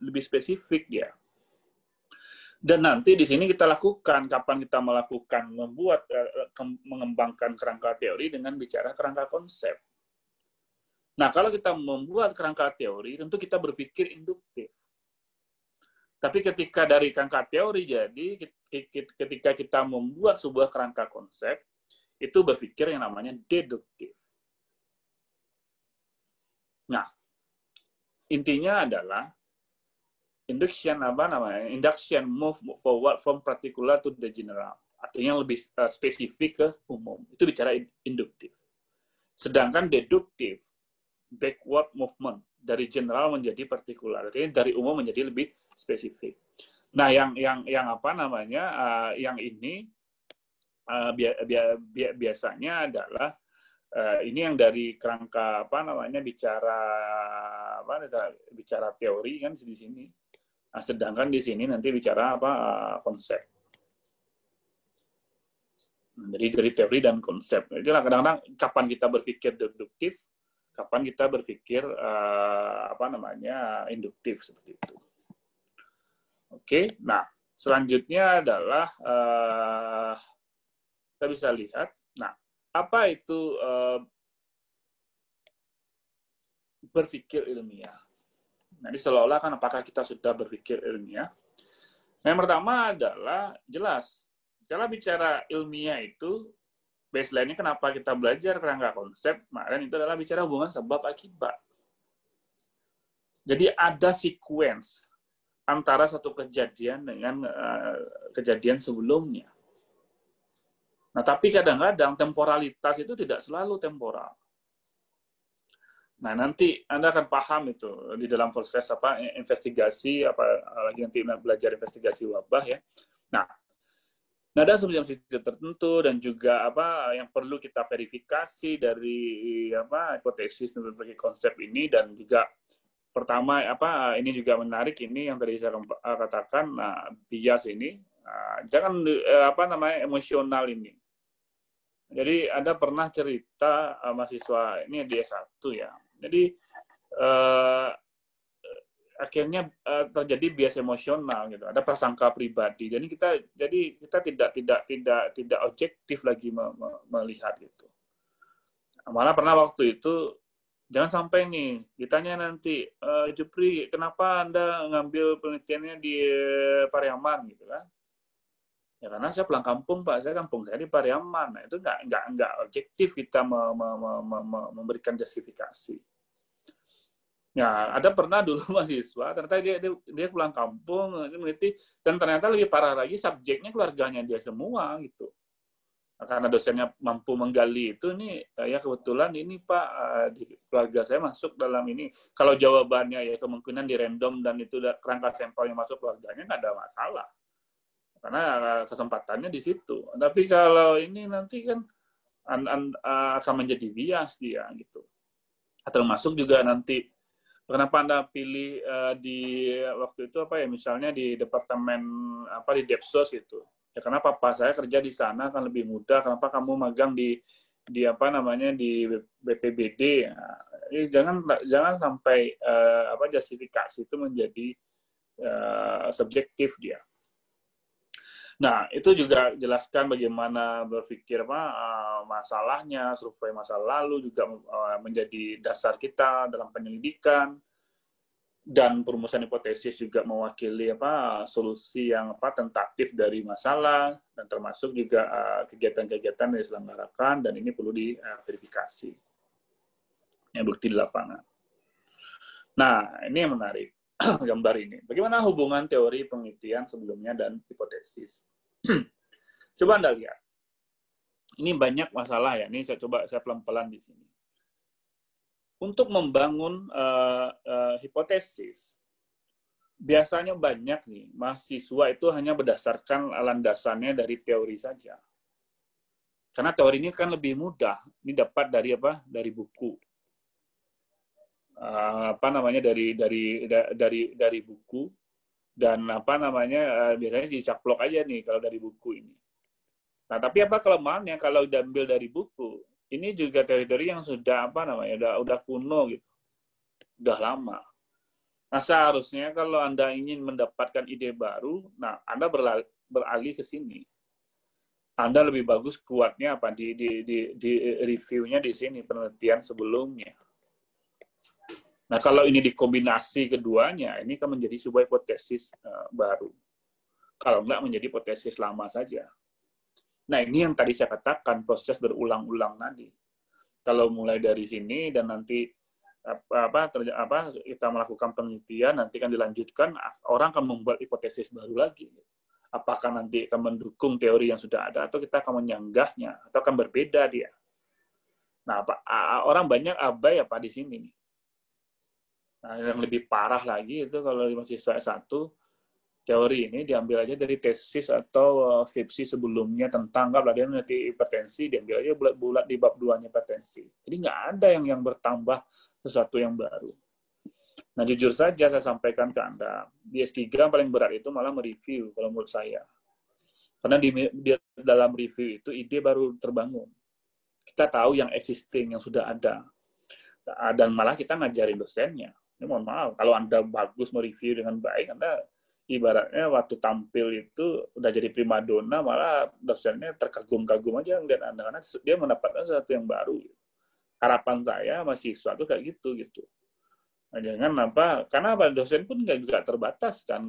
lebih spesifik dia. Dan nanti di sini kita lakukan, kapan kita melakukan, mengembangkan kerangka teori dengan bicara kerangka konsep. Nah, kalau kita membuat kerangka teori, tentu kita berpikir induktif. Tapi ketika dari kerangka teori, jadi ketika kita membuat sebuah kerangka konsep, itu berpikir yang namanya deduktif. Nah, intinya adalah induction move forward from particular to the general. Artinya lebih spesifik ke umum. Itu bicara induktif. Sedangkan deduktif backward movement dari general menjadi partikular. Artinya dari umum menjadi lebih spesifik. Nah, yang ini biasanya adalah ini yang dari kerangka bicara teori kan di sini. Nah, sedangkan di sini nanti bicara konsep. Jadi dari teori dan konsep. Itulah kadang-kadang kapan kita berpikir deduktif, kapan kita berpikir induktif seperti itu. Oke, nah selanjutnya adalah kita bisa lihat. Nah, apa itu berpikir ilmiah? Nah, seolah-olah kan apakah kita sudah berpikir ilmiah? Yang pertama adalah jelas, kalau bicara ilmiah itu, baseline-nya kenapa kita belajar kerangka konsep, kemarin itu adalah bicara hubungan sebab akibat. Jadi ada sequence antara satu kejadian dengan kejadian sebelumnya. Nah, tapi kadang-kadang temporalitas itu tidak selalu temporal. Nah, nanti Anda akan paham itu di dalam proses investigasi, lagi nanti belajar investigasi wabah ya. Nah, ada asumsi tertentu dan juga yang perlu kita verifikasi dari hipotesis berbagai konsep ini dan juga pertama ini juga menarik, ini yang tadi saya katakan, bias ini jangan emosional ini. Jadi Anda pernah cerita mahasiswa ini di S1 ya. Jadi akhirnya terjadi bias emosional gitu. Ada prasangka pribadi. Jadi kita tidak objektif lagi melihat gitu. Malah pernah waktu itu jangan sampai nih ditanya nanti, Jupri, kenapa Anda ngambil penelitiannya di Pariaman gitu kan? Ya karena saya pulang kampung, Pak. Kampung saya di Pariaman. Nah, itu nggak objektif kita memberikan justifikasi. Ya, ada pernah dulu mahasiswa, ternyata dia pulang kampung, meneliti, dan ternyata lebih parah lagi, subjeknya keluarganya dia semua gitu. Karena dosennya mampu menggali itu, nih ya kebetulan ini Pak, di keluarga saya masuk dalam ini. Kalau jawabannya ya kemungkinan di random dan itu kerangka sampel yang masuk keluarganya nggak ada masalah, karena kesempatannya di situ. Tapi kalau ini nanti kan akan menjadi bias dia gitu. Termasuk juga nanti kenapa Anda pilih di waktu itu misalnya di departemen di Depsos gitu. Ya karena papa saya kerja di sana kan lebih mudah. Kenapa kamu magang di BPBD? Nah, jangan sampai justifikasi itu menjadi subjektif dia. Nah, itu juga jelaskan bagaimana berpikir masalahnya, survei masa lalu juga menjadi dasar kita dalam penyelidikan. Dan perumusan hipotesis juga mewakili solusi yang tentatif dari masalah, dan termasuk juga kegiatan-kegiatan yang diselenggarakan, dan ini perlu diverifikasi yang bukti di lapangan. Nah, ini yang menarik gambar ini. Bagaimana hubungan teori penelitian sebelumnya dan hipotesis? Coba Anda lihat. Ini banyak masalah ya. Ini saya pelan-pelan di sini. Untuk membangun hipotesis, biasanya banyak nih mahasiswa itu hanya berdasarkan landasannya dari teori saja. Karena teori ini kan lebih mudah, ini dapat dari dari buku, dari buku, dan biasanya dicaplok aja nih kalau dari buku ini. Nah, tapi kelemahannya kalau diambil dari buku? Ini juga teori-teori yang sudah udah kuno gitu, udah lama. Nah, seharusnya kalau Anda ingin mendapatkan ide baru, nah Anda beralih ke sini. Anda lebih bagus kuatnya di reviewnya di sini, penelitian sebelumnya. Nah, kalau ini dikombinasi keduanya, ini kan menjadi sebuah hipotesis baru. Kalau enggak menjadi hipotesis lama saja. Nah, ini yang tadi saya katakan, proses berulang-ulang tadi. Kalau mulai dari sini dan nanti kita melakukan penelitian, nanti kan dilanjutkan, orang akan membuat hipotesis baru lagi. Apakah nanti akan mendukung teori yang sudah ada, atau kita akan menyanggahnya, atau akan berbeda dia. Nah, orang banyak abai di sini. Nah, yang lebih parah lagi itu kalau mahasiswa S1, teori ini diambil aja dari tesis atau skripsi sebelumnya tentang dia meneliti hipertensi, diambil aja bulat-bulat di bab 2-nya hipertensi. Jadi nggak ada yang bertambah sesuatu yang baru. Nah, jujur saja saya sampaikan ke Anda, di S3 paling berat itu malah mereview kalau menurut saya. Karena di dalam review itu ide baru terbangun. Kita tahu yang existing, yang sudah ada. Dan malah kita ngajarin dosennya. Ini mohon maaf, kalau Anda bagus mereview dengan baik, Anda ibaratnya waktu tampil itu udah jadi primadona, malah dosennya terkagum-kagum aja ngeliat Anda, karena dia mendapatkan sesuatu yang baru. Harapan saya mahasiswa tuh kayak gitu. Nah, jangan karena dosen pun juga terbatas kan,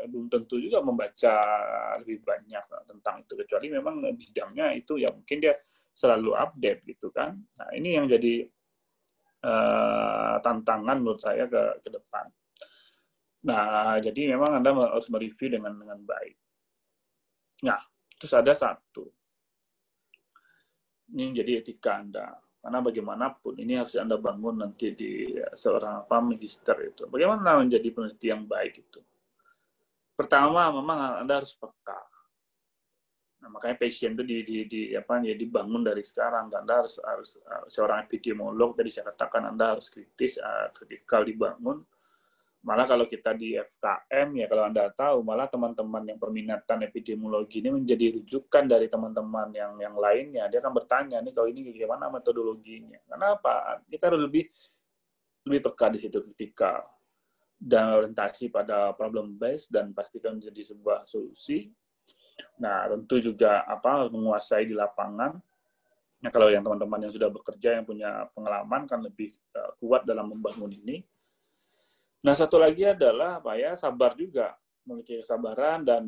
belum tentu juga membaca lebih banyak tentang itu, kecuali memang bidangnya itu ya mungkin dia selalu update gitu kan. Nah, ini yang jadi tantangan menurut saya ke depan. Nah, jadi memang Anda harus mereview dengan baik. Nah, terus ada satu. Ini jadi etika Anda. Karena bagaimanapun, ini harus Anda bangun nanti di seorang magister itu. Bagaimana menjadi peneliti yang baik itu? Pertama, memang Anda harus peka. Nah, makanya passion itu dibangun dari sekarang. Anda harus seorang epidemiolog, tadi saya katakan Anda harus kritis, kritikal dibangun. Malah kalau kita di FKM, ya kalau Anda tahu, malah teman-teman yang perminatan epidemiologi ini menjadi rujukan dari teman-teman yang lainnya. Dia akan bertanya, nih kalau ini gimana metodologinya? Kenapa? Kita harus lebih peka di situ, kritikal. Dan orientasi pada problem base dan pastikan menjadi sebuah solusi. Nah, tentu juga menguasai di lapangan. Nah, kalau yang teman-teman yang sudah bekerja, yang punya pengalaman, kan lebih kuat dalam membangun ini. Nah, satu lagi adalah sabar juga, memiliki kesabaran dan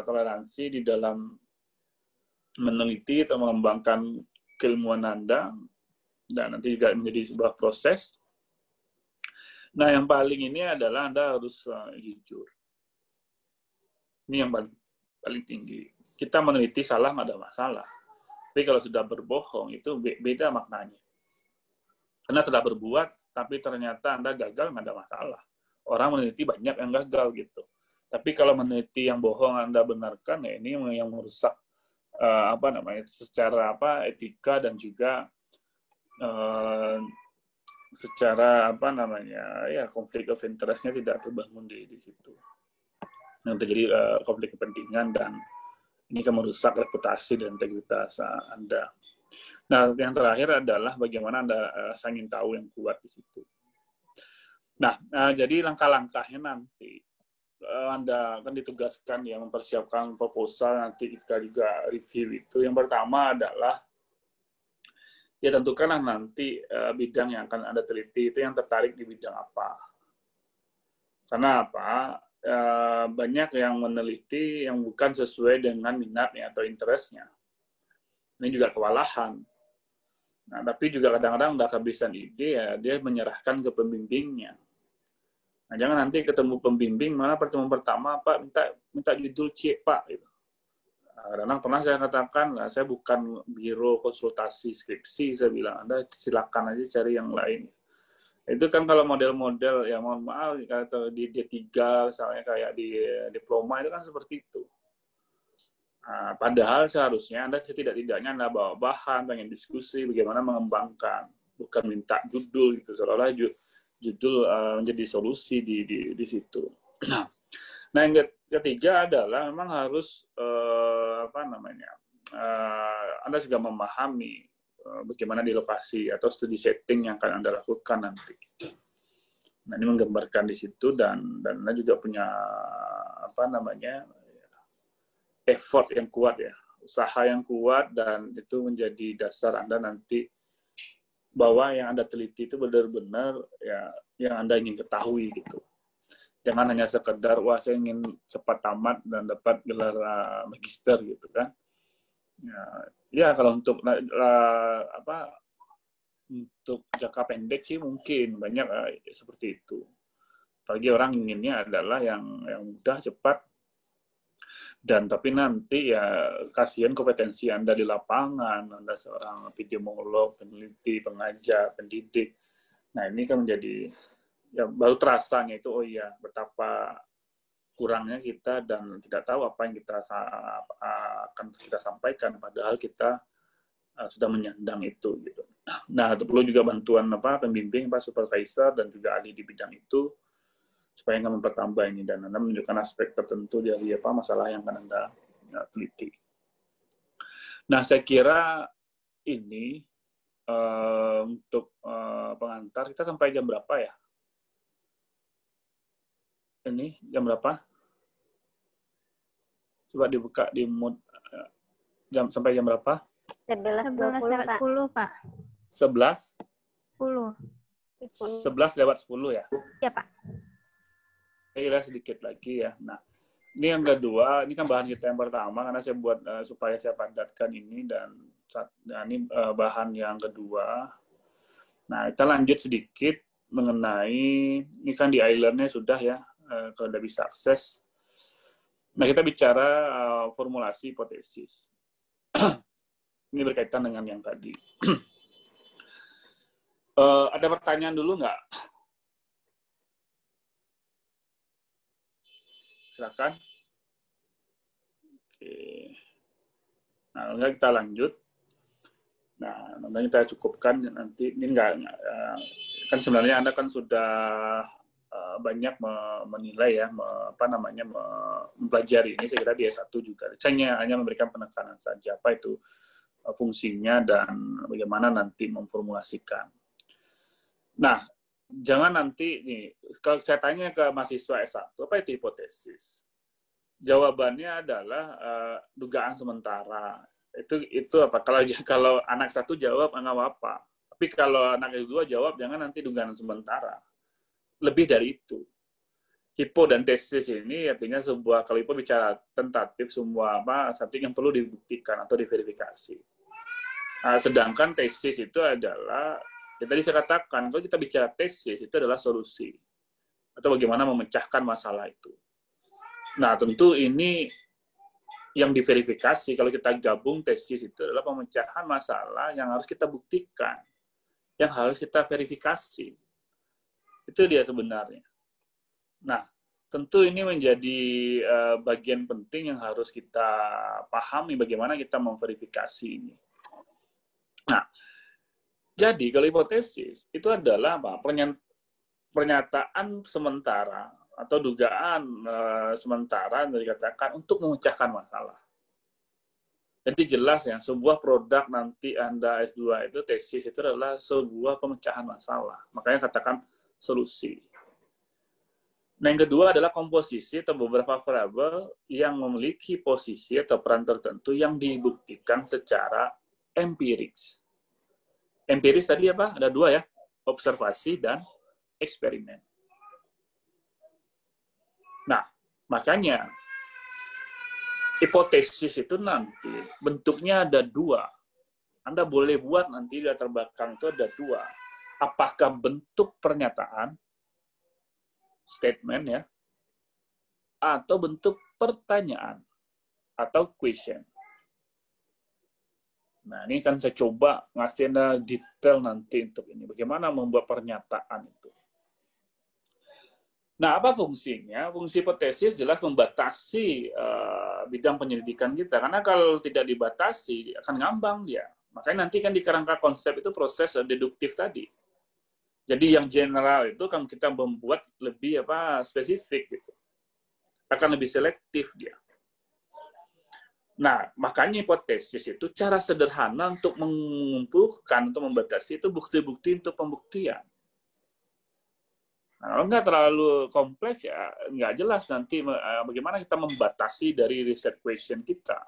toleransi di dalam meneliti atau mengembangkan keilmuan Anda, dan nanti juga menjadi sebuah proses. Nah, yang paling ini adalah Anda harus jujur. Ini yang paling tinggi. Kita meneliti salah nggak ada masalah, tapi kalau sudah berbohong itu beda maknanya. Karena sudah berbuat, tapi ternyata Anda gagal, nggak ada masalah. Orang meneliti banyak yang gagal gitu. Tapi kalau meneliti yang bohong Anda benarkan, ya ini yang merusak secara etika dan juga secara konflik of interest-nya tidak terbangun di situ. Yang terjadi konflik kepentingan, dan ini akan merusak reputasi dan integritas Anda. Nah, yang terakhir adalah bagaimana Anda ingin tahu yang kuat di situ. Nah, jadi langkah-langkahnya nanti Anda akan ditugaskan mempersiapkan proposal, nanti kita juga review itu. Yang pertama adalah tentukanlah nanti bidang yang akan Anda teliti itu yang tertarik di bidang apa. Karena banyak yang meneliti yang bukan sesuai dengan minatnya atau interestnya. Ini juga kewalahan. Nah, tapi juga kadang-kadang udah kehabisan ide, dia menyerahkan ke pembimbingnya. Nah, jangan nanti ketemu pembimbing, malah pertemuan pertama, Pak, minta judul C, Pak. Gitu. Nah, kadang-kadang pernah saya katakan, saya bukan biro konsultasi skripsi, saya bilang, Anda silakan aja cari yang lain. Itu kan kalau model-model, ya mohon maaf, kalau di D3, misalnya kayak di diploma, itu kan seperti itu. Nah, padahal seharusnya Anda setidak-tidaknya Anda bawa bahan, pengen diskusi, bagaimana mengembangkan, bukan minta judul gitu, seolah-olah judul menjadi solusi di situ. Nah, yang ketiga adalah memang harus Anda juga memahami bagaimana di lokasi atau studi setting yang akan Anda lakukan nanti. Nah, ini menggambarkan di situ, dan Anda juga punya effort yang kuat, usaha yang kuat, dan itu menjadi dasar Anda nanti bahwa yang Anda teliti itu benar-benar yang Anda ingin ketahui gitu. Jangan hanya sekedar saya ingin cepat tamat dan dapat gelar magister gitu kan. Ya kalau untuk untuk jangka pendek sih mungkin banyak seperti itu. Apalagi orang inginnya adalah yang mudah, cepat. Dan tapi nanti kasihan kompetensi Anda di lapangan, Anda seorang epidemiolog, peneliti, pengajar, pendidik. Nah, ini kan menjadi baru terasanya itu betapa kurangnya kita dan tidak tahu apa yang kita akan kita sampaikan, padahal kita sudah menyandang itu gitu. Nah, itu perlu juga bantuan pembimbing, supervisor, dan juga ahli di bidang itu, supaya nggak mempertambah ini, dan Anda menunjukkan aspek tertentu dari masalah yang akan Anda teliti. Nah, saya kira ini untuk pengantar. Kita sampai jam berapa ya? Ini jam berapa? Coba dibuka di mood sampai jam berapa? 11.20, Pak. 11? 10. 11:10 ya? Iya, Pak. Kira sedikit lagi ya. Nah, ini yang kedua, ini kan bahan kita yang pertama, karena saya buat supaya saya padatkan ini, dan ini bahan yang kedua. Nah, kita lanjut sedikit mengenai, ini kan di island-nya sudah ya, kalau udah bisa akses. Nah, kita bicara formulasi hipotesis. Ini berkaitan dengan yang tadi. Ada pertanyaan dulu nggak? Silakan. Oke. Nah, enggak kita lanjut. Nah, nanti kita cukupkan nanti. Ini kan sebenarnya Anda kan sudah banyak menilai ya, mempelajari ini. Saya kira di S1 juga. Saya hanya memberikan penekanan saja apa itu fungsinya dan bagaimana nanti memformulasikan. Nah, jangan nanti nih, kalau saya tanya ke mahasiswa S1, apa itu hipotesis? Jawabannya adalah dugaan sementara. Itu apa? Kalau anak satu jawab nggak apa-apa. Tapi kalau anak kedua jawab jangan nanti dugaan sementara. Lebih dari itu. Hipo dan tesis ini artinya kalau hipo bicara tentatif semua something yang perlu dibuktikan atau diverifikasi. Sedangkan tesis itu adalah ya tadi saya katakan, kalau kita bicara tesis itu adalah solusi atau bagaimana memecahkan masalah itu. Nah, tentu ini yang diverifikasi, kalau kita gabung tesis itu adalah pemecahan masalah yang harus kita buktikan, yang harus kita verifikasi. Itu dia sebenarnya. Nah, tentu ini menjadi bagian penting yang harus kita pahami bagaimana kita memverifikasi ini. Nah, jadi kalau hipotesis itu adalah pernyataan sementara atau dugaan sementara yang dikatakan untuk memecahkan masalah. Jadi jelas ya, sebuah produk nanti Anda S2 itu, tesis itu adalah sebuah pemecahan masalah. Makanya katakan solusi. Nah, yang kedua adalah komposisi atau beberapa variabel yang memiliki posisi atau peran tertentu yang dibuktikan secara empiris. Empiris tadi apa? Ada dua ya, observasi dan eksperimen. Nah, makanya hipotesis itu nanti bentuknya ada dua. Anda boleh buat nanti di latar belakang itu ada dua. Apakah bentuk pernyataan, statement ya, atau bentuk pertanyaan, atau question. Nah, ini kan saya coba ngasih Anda detail nanti untuk ini. Bagaimana membuat pernyataan itu. Nah, apa fungsinya? Fungsi hipotesis jelas membatasi bidang penyelidikan kita. Karena kalau tidak dibatasi, akan ngambang dia. Makanya nanti kan di kerangka konsep itu proses deduktif tadi. Jadi yang general itu kan kita membuat lebih spesifik gitu. Akan lebih selektif dia. Nah, makanya hipotesis itu cara sederhana untuk mengumpulkan, untuk membatasi itu bukti-bukti untuk pembuktian. Nah, kalau nggak terlalu kompleks ya nggak jelas nanti bagaimana kita membatasi dari riset question kita.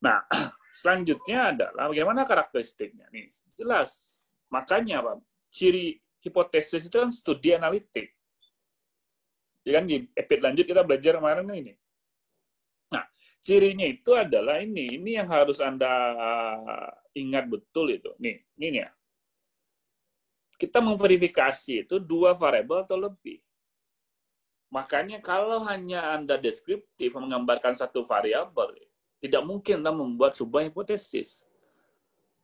Nah, selanjutnya adalah bagaimana karakteristiknya nih. Jelas. Makanya Pak, ciri hipotesis itu kan studi analitik. Ya kan di episode lanjut kita belajar kemarin ini. Nah, cirinya itu adalah ini yang harus Anda ingat betul itu. Ini ya. Kita memverifikasi itu dua variabel atau lebih. Makanya kalau hanya Anda deskriptif menggambarkan satu variabel, tidak mungkin Anda membuat sebuah hipotesis.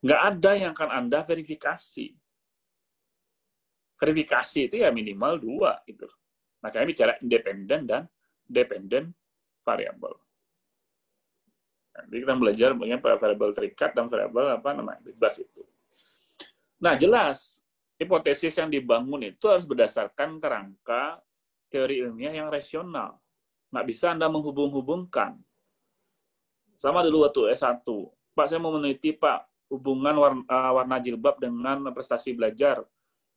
Nggak ada yang akan Anda verifikasi. Verifikasi itu ya minimal dua. Gitu. Makanya bicara independen dan dependent variabel. Nanti kita belajar bagaimana variabel terikat dan variabel bebas itu. Nah, jelas hipotesis yang dibangun itu harus berdasarkan kerangka teori ilmiah yang rasional. Nggak bisa Anda menghubung-hubungkan. Sama dulu waktu S1. Pak, saya mau meneliti, Pak, hubungan warna jilbab dengan prestasi belajar.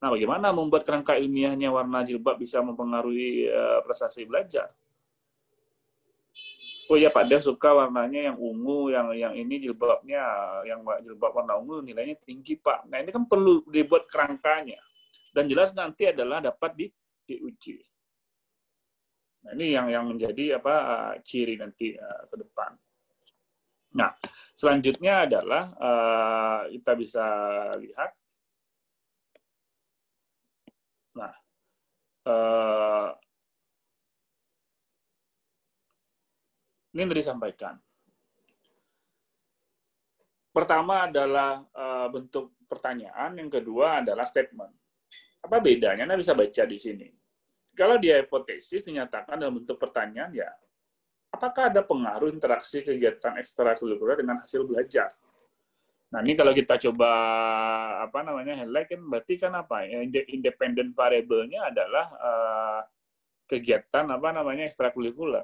Nah, bagaimana membuat kerangka ilmiahnya warna jilbab bisa mempengaruhi prestasi belajar? Oh ya, Pak, dia suka warnanya yang ungu, yang ini jilbabnya, yang jilbab warna ungu nilainya tinggi, Pak. Nah, ini kan perlu dibuat kerangkanya. Dan jelas nanti adalah dapat diuji. Nah, ini yang menjadi ciri nanti ke depan. Nah, selanjutnya adalah kita bisa lihat. Nah, ini yang disampaikan. Pertama adalah bentuk pertanyaan, yang kedua adalah statement. Apa bedanya? Anda bisa baca di sini. Kalau dia hipotesis dinyatakan dalam bentuk pertanyaan, ya apakah ada pengaruh interaksi kegiatan ekstrakurikuler dengan hasil belajar? Nah, ini kalau kita coba highlight kan berarti kan independent variable-nya adalah kegiatan ekstrakurikuler.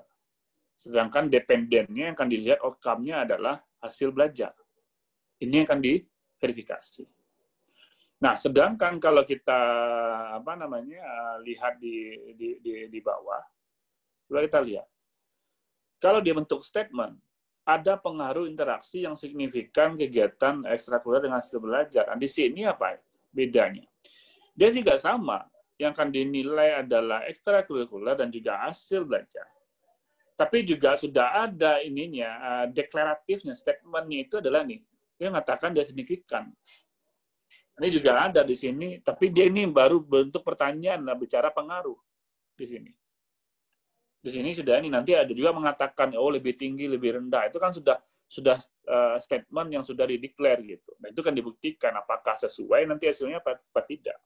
Sedangkan dependennya yang akan dilihat outcome-nya adalah hasil belajar. Ini yang akan diverifikasi. Nah, sedangkan kalau kita lihat di bawah, coba kita lihat. Kalau dia bentuk statement, ada pengaruh interaksi yang signifikan kegiatan ekstrakurikuler dengan hasil belajar. Nah, di sini apa bedanya? Dia juga sama, yang akan dinilai adalah ekstrakurikuler dan juga hasil belajar. Tapi juga sudah ada deklaratifnya, statementnya itu adalah dia mengatakan dia signifikan. Ini juga ada di sini, tapi dia ini baru bentuk pertanyaan, bicara pengaruh di sini. Di sini sudah nanti ada juga mengatakan lebih tinggi, lebih rendah. Itu kan sudah statement yang sudah dideklar gitu. Nah, itu kan dibuktikan apakah sesuai nanti hasilnya apa tidak.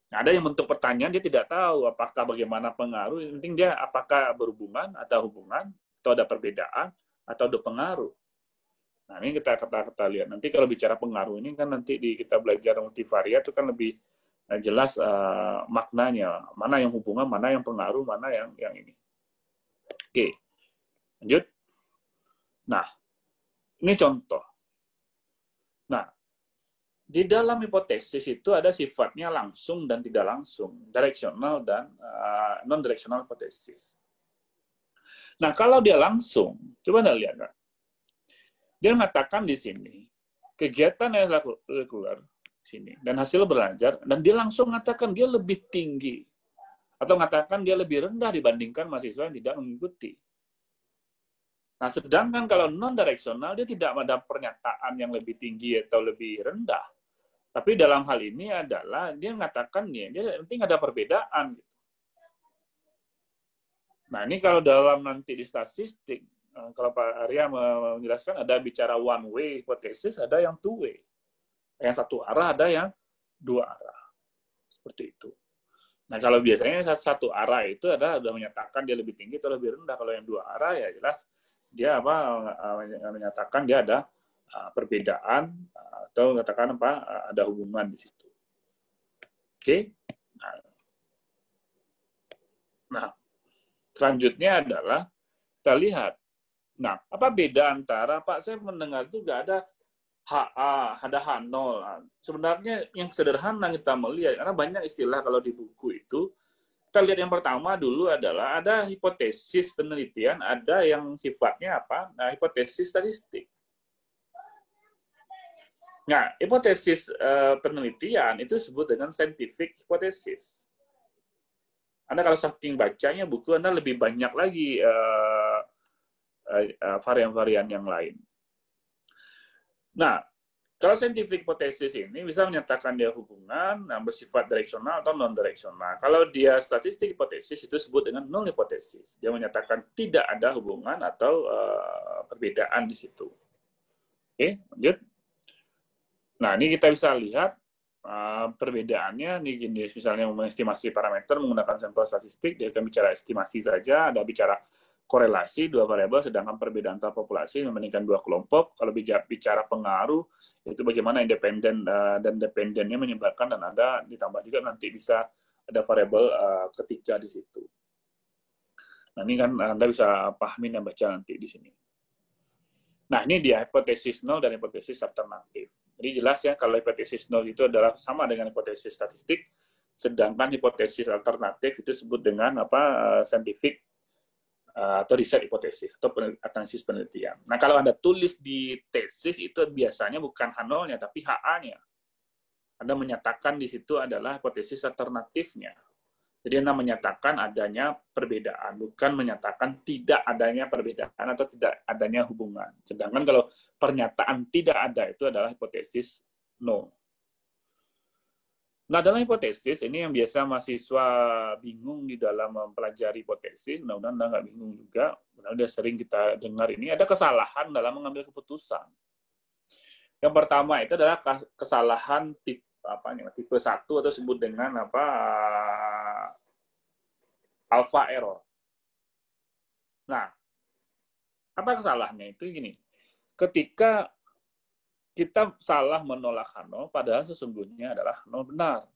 Nah, ada yang bentuk pertanyaan dia tidak tahu apakah bagaimana pengaruh. Yang penting dia apakah berhubungan, ada hubungan, atau ada perbedaan, atau ada pengaruh. Nah, ini kita lihat. Nanti kalau bicara pengaruh ini kan nanti kita belajar multivariat itu kan lebih jelas maknanya, mana yang hubungan, mana yang pengaruh, mana yang ini. Oke, lanjut. Nah, ini contoh. Nah, di dalam hipotesis itu ada sifatnya langsung dan tidak langsung, directional dan non-directional hipotesis. Nah, kalau dia langsung, coba Anda lihat. Kan? Dia mengatakan di sini, kegiatan ekstrakurikuler sini dan hasil belajar, dan dia langsung mengatakan dia lebih tinggi atau mengatakan dia lebih rendah dibandingkan mahasiswa yang tidak mengikuti. Nah, sedangkan kalau non-directional dia tidak ada pernyataan yang lebih tinggi atau lebih rendah. Tapi dalam hal ini adalah dia mengatakan dia penting ada perbedaan. Nah, ini kalau dalam nanti di statistik, kalau Pak Arya menjelaskan ada bicara one way hipotesis, ada yang two way. Yang satu arah, ada yang dua arah. Seperti itu. Nah, kalau biasanya satu arah itu sudah menyatakan dia lebih tinggi atau lebih rendah. Kalau yang dua arah ya jelas dia menyatakan dia ada perbedaan atau mengatakan ada hubungan di situ. Oke. Nah, selanjutnya adalah kita lihat. Nah, apa beda antara Pak saya mendengar itu nggak ada HA, ada H0. Sebenarnya yang sederhana kita melihat, karena banyak istilah kalau di buku itu, kita lihat yang pertama dulu adalah ada hipotesis penelitian, ada yang sifatnya hipotesis statistik. Nah, hipotesis penelitian itu disebut dengan scientific hypothesis. Anda kalau saking bacanya buku, Anda lebih banyak lagi varian-varian yang lain. Nah, kalau scientific hypothesis ini bisa menyatakan dia hubungan bersifat direksional atau non-direksional. Kalau dia statistik hipotesis itu disebut dengan null hipotesis. Dia menyatakan tidak ada hubungan atau perbedaan di situ. Oke, lanjut. Nah, ini kita bisa lihat perbedaannya. Ini jenis misalnya mengestimasi parameter menggunakan sampel statistik, dia akan bicara estimasi saja, ada bicara korelasi dua variabel, sedangkan perbedaan antar populasi membandingkan dua kelompok. Kalau bicara pengaruh, itu bagaimana independen dan dependennya menyebabkan, dan ada ditambah juga nanti bisa ada variabel ketiga di situ. Nah, ini kan Anda bisa pahami dan baca nanti di sini. Nah, ini dia hipotesis nol dan hipotesis alternatif. Jadi jelas ya, kalau hipotesis nol itu adalah sama dengan hipotesis statistik, sedangkan hipotesis alternatif itu disebut dengan scientific atau riset hipotesis atau analisis penelitian. Nah, kalau Anda tulis di tesis itu biasanya bukan H0-nya tapi HA-nya. Anda menyatakan di situ adalah hipotesis alternatifnya. Jadi Anda menyatakan adanya perbedaan, bukan menyatakan tidak adanya perbedaan atau tidak adanya hubungan. Sedangkan kalau pernyataan tidak ada itu adalah hipotesis no. Nah, dalam hipotesis, ini yang biasa mahasiswa bingung di dalam mempelajari hipotesis, mudah-mudahan Anda nggak bingung juga, udah sering kita dengar ini, ada kesalahan dalam mengambil keputusan. Yang pertama itu adalah kesalahan tipe 1 atau disebut dengan alpha error. Nah, Apa kesalahannya? Itu gini, ketika kita salah menolak Hano, padahal sesungguhnya adalah Hano benar.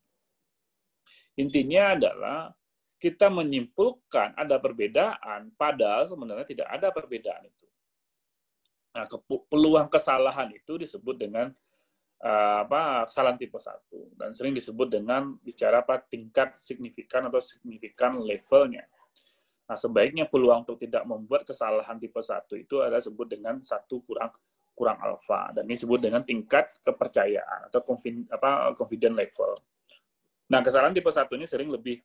Intinya adalah kita menyimpulkan ada perbedaan, padahal sebenarnya tidak ada perbedaan itu. Nah, peluang kesalahan itu disebut dengan kesalahan tipe 1 dan sering disebut dengan bicara tingkat signifikan atau signifikan levelnya. Nah, sebaiknya peluang untuk tidak membuat kesalahan tipe 1 itu adalah disebut dengan 1 kurang alfa, dan ini disebut dengan tingkat kepercayaan atau confident level. Nah, kesalahan tipe 1 ini sering lebih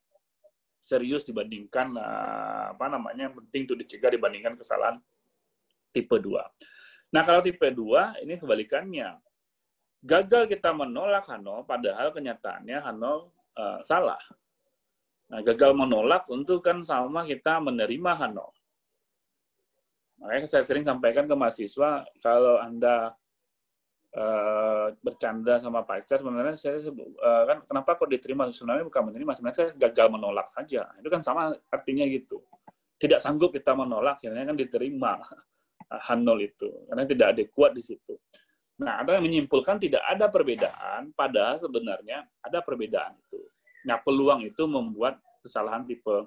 serius dibandingkan penting untuk dicegah dibandingkan kesalahan tipe 2. Nah, kalau tipe 2 ini kebalikannya. Gagal kita menolak Hano, padahal kenyataannya Hano salah. Nah, gagal menolak tentu kan sama kita menerima Hano. Makanya saya sering sampaikan ke mahasiswa, kalau Anda bercanda sama pacar, sebenarnya saya kan kenapa kok diterima? Sebenarnya bukan menerima, sebenarnya saya gagal menolak saja. Itu kan sama artinya gitu. Tidak sanggup kita menolak, akhirnya kan diterima Hano itu, karena tidak adekuat di situ. Nah, ada yang menyimpulkan tidak ada perbedaan, padahal sebenarnya ada perbedaan itu. Nah, peluang itu membuat kesalahan tipe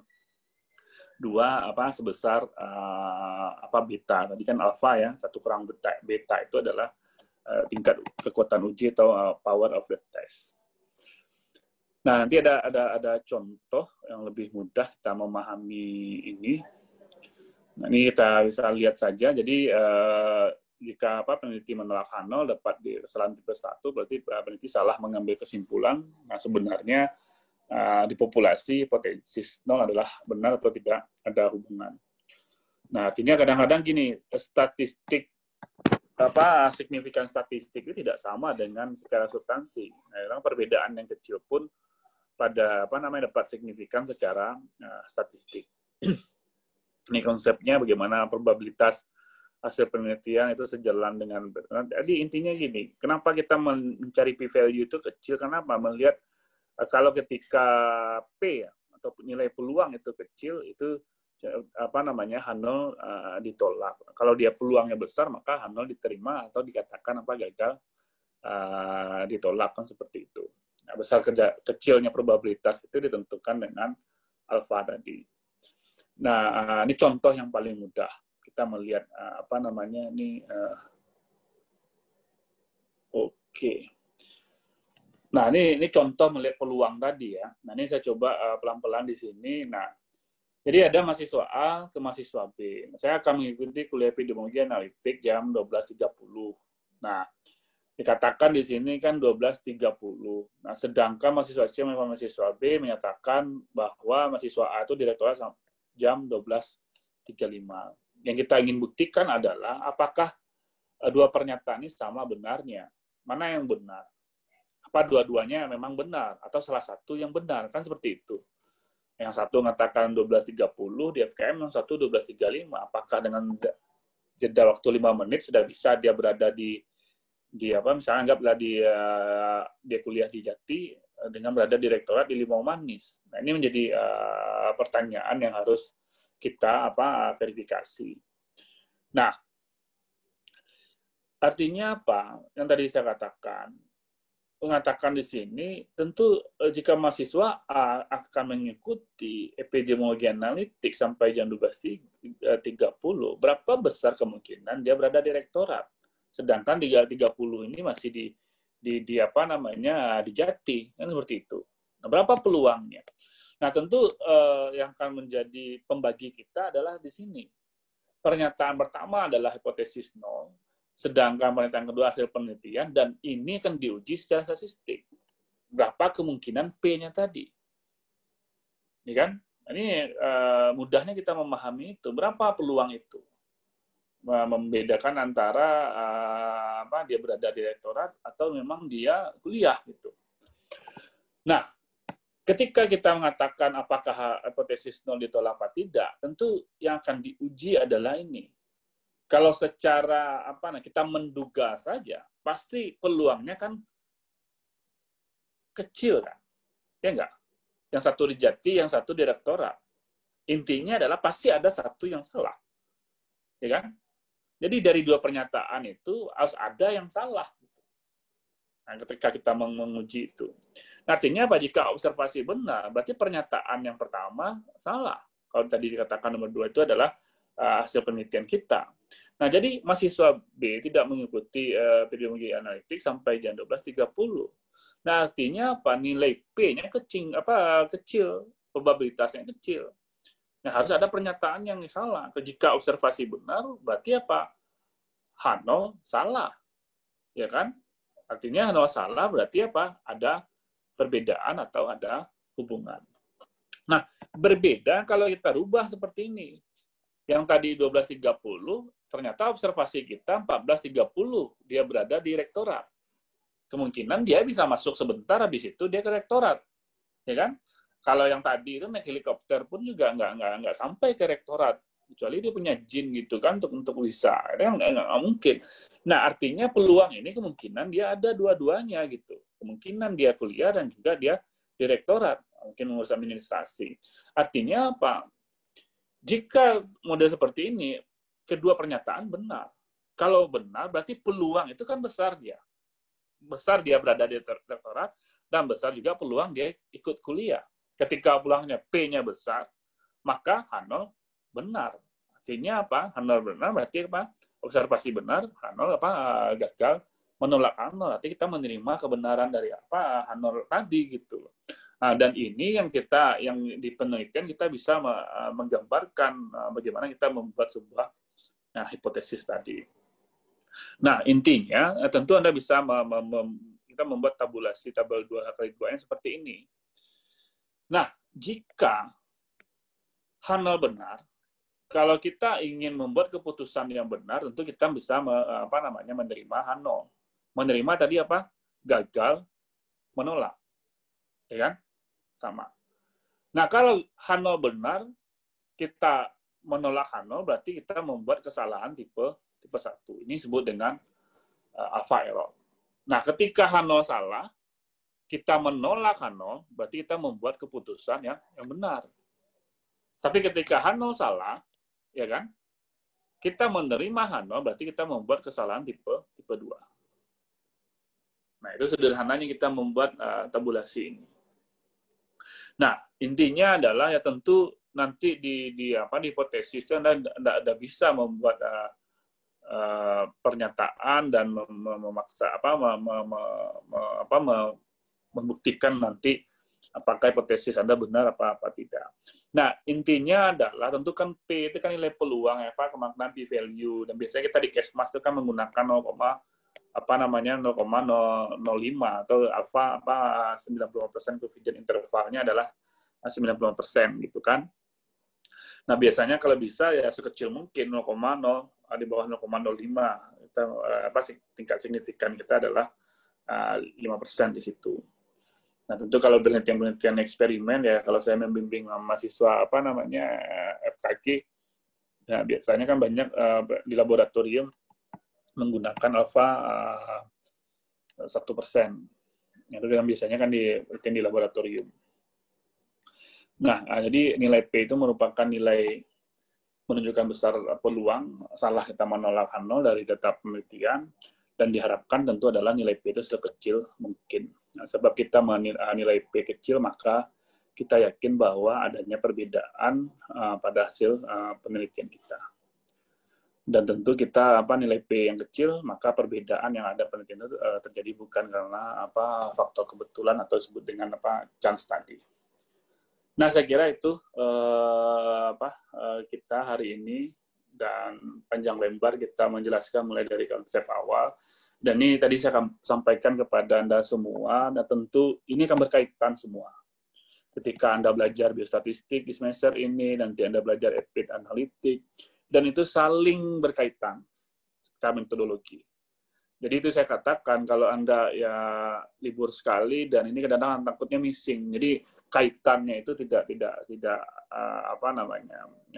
2 sebesar beta. Tadi kan alfa ya, 1 kurang beta. Beta itu adalah tingkat kekuatan uji atau power of the test. Nah, nanti ada contoh yang lebih mudah kita memahami ini. Nah, ini kita bisa lihat saja. Jadi jika peneliti menolak Hano dapat di kesalahan tipe 1, berarti peneliti salah mengambil kesimpulan. Nah, sebenarnya di populasi hipotesis 0 adalah benar atau tidak ada hubungan. Nah, artinya kadang-kadang gini, statistik signifikan statistik itu tidak sama dengan secara substansi. Nah, perbedaan yang kecil pun pada dapat signifikan secara statistik. Ini konsepnya bagaimana probabilitas hasil penelitian itu sejalan dengan. Jadi intinya gini, kenapa kita mencari p-value itu kecil? Kenapa? Melihat kalau ketika p atau nilai peluang itu kecil, itu Hano ditolak. Kalau dia peluangnya besar, maka Hano diterima atau dikatakan gagal ditolak, kan seperti itu. Nah, besar kecilnya probabilitas itu ditentukan dengan alfa tadi. Nah, ini contoh yang paling mudah. Kita melihat oke. Nah, ini contoh melihat peluang tadi ya. Nah, ini saya coba pelan-pelan di sini. Nah, jadi ada mahasiswa A ke mahasiswa B. Saya akan mengikuti kuliah epidemiologi analitik jam 12.30. Nah, dikatakan di sini kan 12.30. Nah, sedangkan mahasiswa C dan mahasiswa B menyatakan bahwa mahasiswa A itu direktorat jam 12.35. Yang kita ingin buktikan adalah apakah dua pernyataan ini sama benarnya. Mana yang benar? Apa dua-duanya memang benar? Atau salah satu yang benar? Kan seperti itu. Yang satu mengatakan 12.30 di FKM, yang satu 12.35. Apakah dengan jeda waktu 5 menit sudah bisa dia berada di misalnya anggaplah dia kuliah di Jati dengan berada di rektorat di Limau Manis. Nah, ini menjadi pertanyaan yang harus kita verifikasi. Nah, artinya apa? Yang tadi saya mengatakan di sini, tentu jika mahasiswa A akan mengikuti epidemiologi analitik sampai jam 12.30, berapa besar kemungkinan dia berada di rektorat? Sedangkan 30 ini masih di Jati, kan seperti itu. Nah, berapa peluangnya? Nah, tentu yang akan menjadi pembagi kita adalah di sini. Pernyataan pertama adalah hipotesis 0, sedangkan pernyataan kedua hasil penelitian, dan ini akan diuji secara statistik. Berapa kemungkinan P-nya tadi? Ini kan? Ini mudahnya kita memahami itu. Berapa peluang itu? Membedakan antara dia berada di rektorat atau memang dia kuliah gitu. Nah, ketika kita mengatakan apakah hipotesis 0 ditolak atau tidak, tentu yang akan diuji adalah ini. Kalau secara kita menduga saja, pasti peluangnya kan kecil kan, ya enggak? Yang satu di Jati, yang satu di rektorat. Intinya adalah pasti ada satu yang salah, ya kan? Jadi dari dua pernyataan itu harus ada yang salah. Nah, ketika kita menguji itu. Nah, artinya apa? Jika observasi benar, berarti pernyataan yang pertama salah. Kalau tadi dikatakan nomor 2 itu adalah hasil penelitian kita. Nah, jadi mahasiswa B tidak mengikuti epidemiologi analitik sampai jam 12.30. Nah, artinya apa? Nilai P-nya kecil, probabilitasnya kecil. Nah, harus ada pernyataan yang salah. Jika observasi benar, berarti apa? H0 salah. Ya kan? Artinya H0 salah berarti apa? Ada perbedaan atau ada hubungan. Nah, berbeda kalau kita rubah seperti ini. Yang tadi 12.30, ternyata observasi kita 14.30, dia berada di rektorat. Kemungkinan dia bisa masuk sebentar, habis itu dia ke rektorat. Ya kan? Kalau yang tadi itu naik helikopter pun juga nggak sampai ke rektorat. Kecuali dia punya jin gitu kan untuk bisa. Itu nggak mungkin. Nah, artinya peluang ini kemungkinan dia ada dua-duanya gitu. Kemungkinan dia kuliah dan juga dia direktorat, mungkin mengurus administrasi. Artinya apa? Jika model seperti ini, kedua pernyataan benar. Kalau benar, berarti peluang itu kan besar dia. Besar dia berada di direktorat, dan besar juga peluang dia ikut kuliah. Ketika peluangnya P-nya besar, maka H0 benar. Artinya apa? H0 benar berarti apa? Observasi benar, H0 gagal, menolak H0. Artinya kita menerima kebenaran dari apa H0 tadi gitu. Nah, dan ini yang di penelitian kita bisa menggambarkan bagaimana kita membuat sebuah hipotesis tadi. Nah, intinya tentu Anda bisa kita membuat tabulasi tabel 2x2 yang seperti ini. Nah, jika H0 benar, kalau kita ingin membuat keputusan yang benar, tentu kita bisa menerima H0. Menerima tadi apa? Gagal, menolak. Ya kan? Sama. Nah, kalau H0 benar, kita menolak H0, berarti kita membuat kesalahan tipe 1. Ini disebut dengan alpha error. Nah, ketika H0 salah, kita menolak H0, berarti kita membuat keputusan yang benar. Tapi ketika H0 salah, ya kan? Kita menerima H0, berarti kita membuat kesalahan tipe 2. Nah, itu sederhananya kita membuat tabulasi ini. Nah, intinya adalah ya tentu nanti di hipotesis itu Anda tidak bisa membuat pernyataan dan memaksa membuktikan nanti apakah hipotesis Anda benar apa tidak. Nah, intinya adalah tentu kan P itu kan nilai peluang kemaknaan P value, dan biasanya kita di Kesmas itu kan menggunakan 0,05 atau alfa 90% confidence intervalnya adalah 90% gitu kan. Nah, biasanya kalau bisa ya sekecil mungkin 0,0 di bawah 0,05. Kita tingkat signifikan kita adalah 5% di situ. Nah, tentu kalau penelitian eksperimen ya, kalau saya membimbing mahasiswa FKG, ya biasanya kan banyak di laboratorium menggunakan alfa 1%. Itu kan biasanya kan di laboratorium. Nah, jadi nilai P itu merupakan nilai menunjukkan besar peluang salah kita menolak H0 dari data penelitian, dan diharapkan tentu adalah nilai P itu sekecil mungkin. Nah, sebab kita nilai P kecil, maka kita yakin bahwa adanya perbedaan pada hasil penelitian kita. Dan tentu kita nilai P yang kecil, maka perbedaan yang ada penelitian itu terjadi bukan karena faktor kebetulan atau disebut dengan chance tadi. Nah, saya kira itu kita hari ini, dan panjang lebar kita menjelaskan mulai dari konsep awal. Dan ini tadi saya akan sampaikan kepada Anda semua, dan tentu ini akan berkaitan semua. Ketika Anda belajar biostatistik di semester ini, nanti Anda belajar epid analitik, dan itu saling berkaitan secara metodologi. Jadi itu saya katakan, kalau Anda ya libur sekali, dan ini kadang-kadang takutnya missing. Jadi kaitannya itu tidak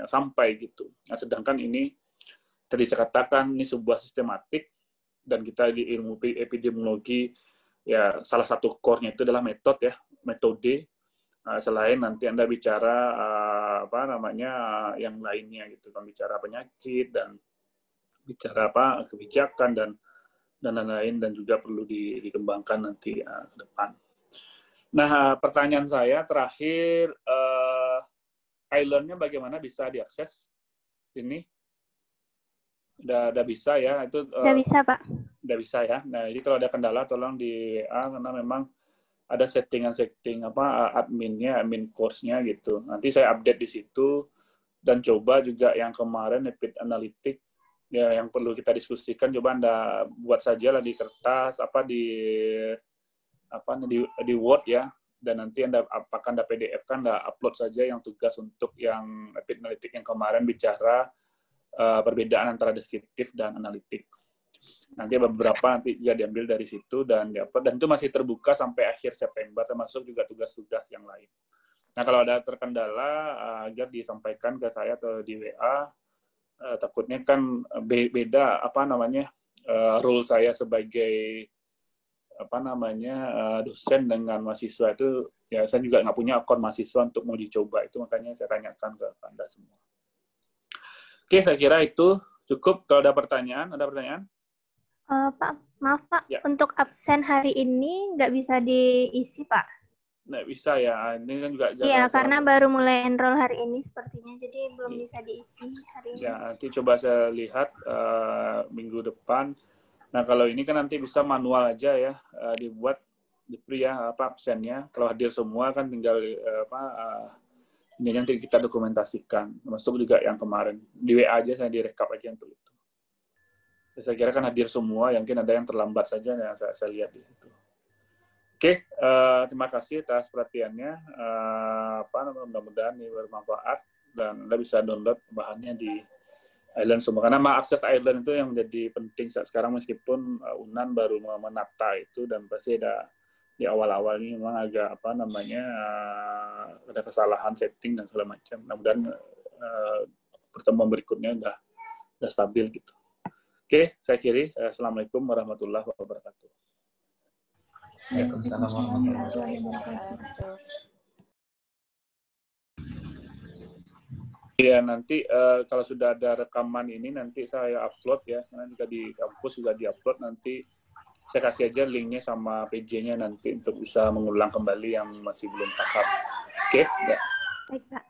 sampai gitu. Nah, sedangkan ini tadi saya katakan ini sebuah sistematik, dan kita di ilmu epidemiologi ya salah satu core-nya itu adalah metode. Selain nanti Anda bicara yang lainnya gitu, kan bicara penyakit dan bicara apa kebijakan dan lain-lain, dan juga perlu dikembangkan nanti ke depan. Nah, pertanyaan saya terakhir, island-nya bagaimana bisa diakses? Ini udah bisa ya, itu Udah bisa, Pak. udah bisa ya. Nah, jadi kalau ada kendala tolong di karena memang ada setting apa admin course-nya gitu. Nanti saya update di situ, dan coba juga yang kemarin Rapid Analytic ya, yang perlu kita diskusikan, coba Anda buat saja lah di kertas di Word ya, dan nanti apakah Anda PDF kan Anda upload saja yang tugas untuk yang Rapid Analytic yang kemarin bicara perbedaan antara deskriptif dan analitik. Nanti beberapa nanti juga diambil dari situ dan itu masih terbuka sampai akhir September, termasuk juga tugas-tugas yang lain. Nah, kalau ada terkendala agar disampaikan ke saya atau di WA. Takutnya kan beda role saya sebagai dosen dengan mahasiswa itu ya, saya juga nggak punya akun mahasiswa untuk mau dicoba, itu makanya saya tanyakan ke Anda semua. Oke, saya kira itu cukup. Kalau ada pertanyaan, Pak, maaf Pak, ya. Untuk absen hari ini nggak bisa diisi Pak? Nggak bisa ya, ini kan juga iya, karena baru mulai enroll hari ini sepertinya, jadi belum bisa diisi hari ini. Ya, nanti coba saya lihat minggu depan. Nah, kalau ini kan nanti bisa manual aja ya, dibuat absennya. Kalau hadir semua kan tinggal ini nanti kita dokumentasikan, termasuk juga yang kemarin di WA aja, saya direkap aja untuk itu. Saya kira kan hadir semua, yang mungkin ada yang terlambat saja yang saya lihat di situ. Oke, terima kasih atas perhatiannya. Mudah-mudahan ini bermanfaat dan Anda bisa download bahannya di Island semua. Karena akses Island itu yang menjadi penting saat sekarang, meskipun UNAN baru menata itu, dan pasti ada di awal-awal ini memang agak ada kesalahan setting dan segala macam. Mudah-mudahan pertemuan berikutnya udah stabil gitu. Oke, saya akhiri. Assalamualaikum warahmatullahi wabarakatuh. Waalaikumsalam warahmatullahi wabarakatuh. Ya, nanti kalau sudah ada rekaman ini nanti saya upload ya. Karena jika di kampus juga di-upload, nanti saya kasih aja linknya sama PJ-nya nanti untuk bisa mengulang kembali yang masih belum paham. Oke? Ya. Baik, Pak.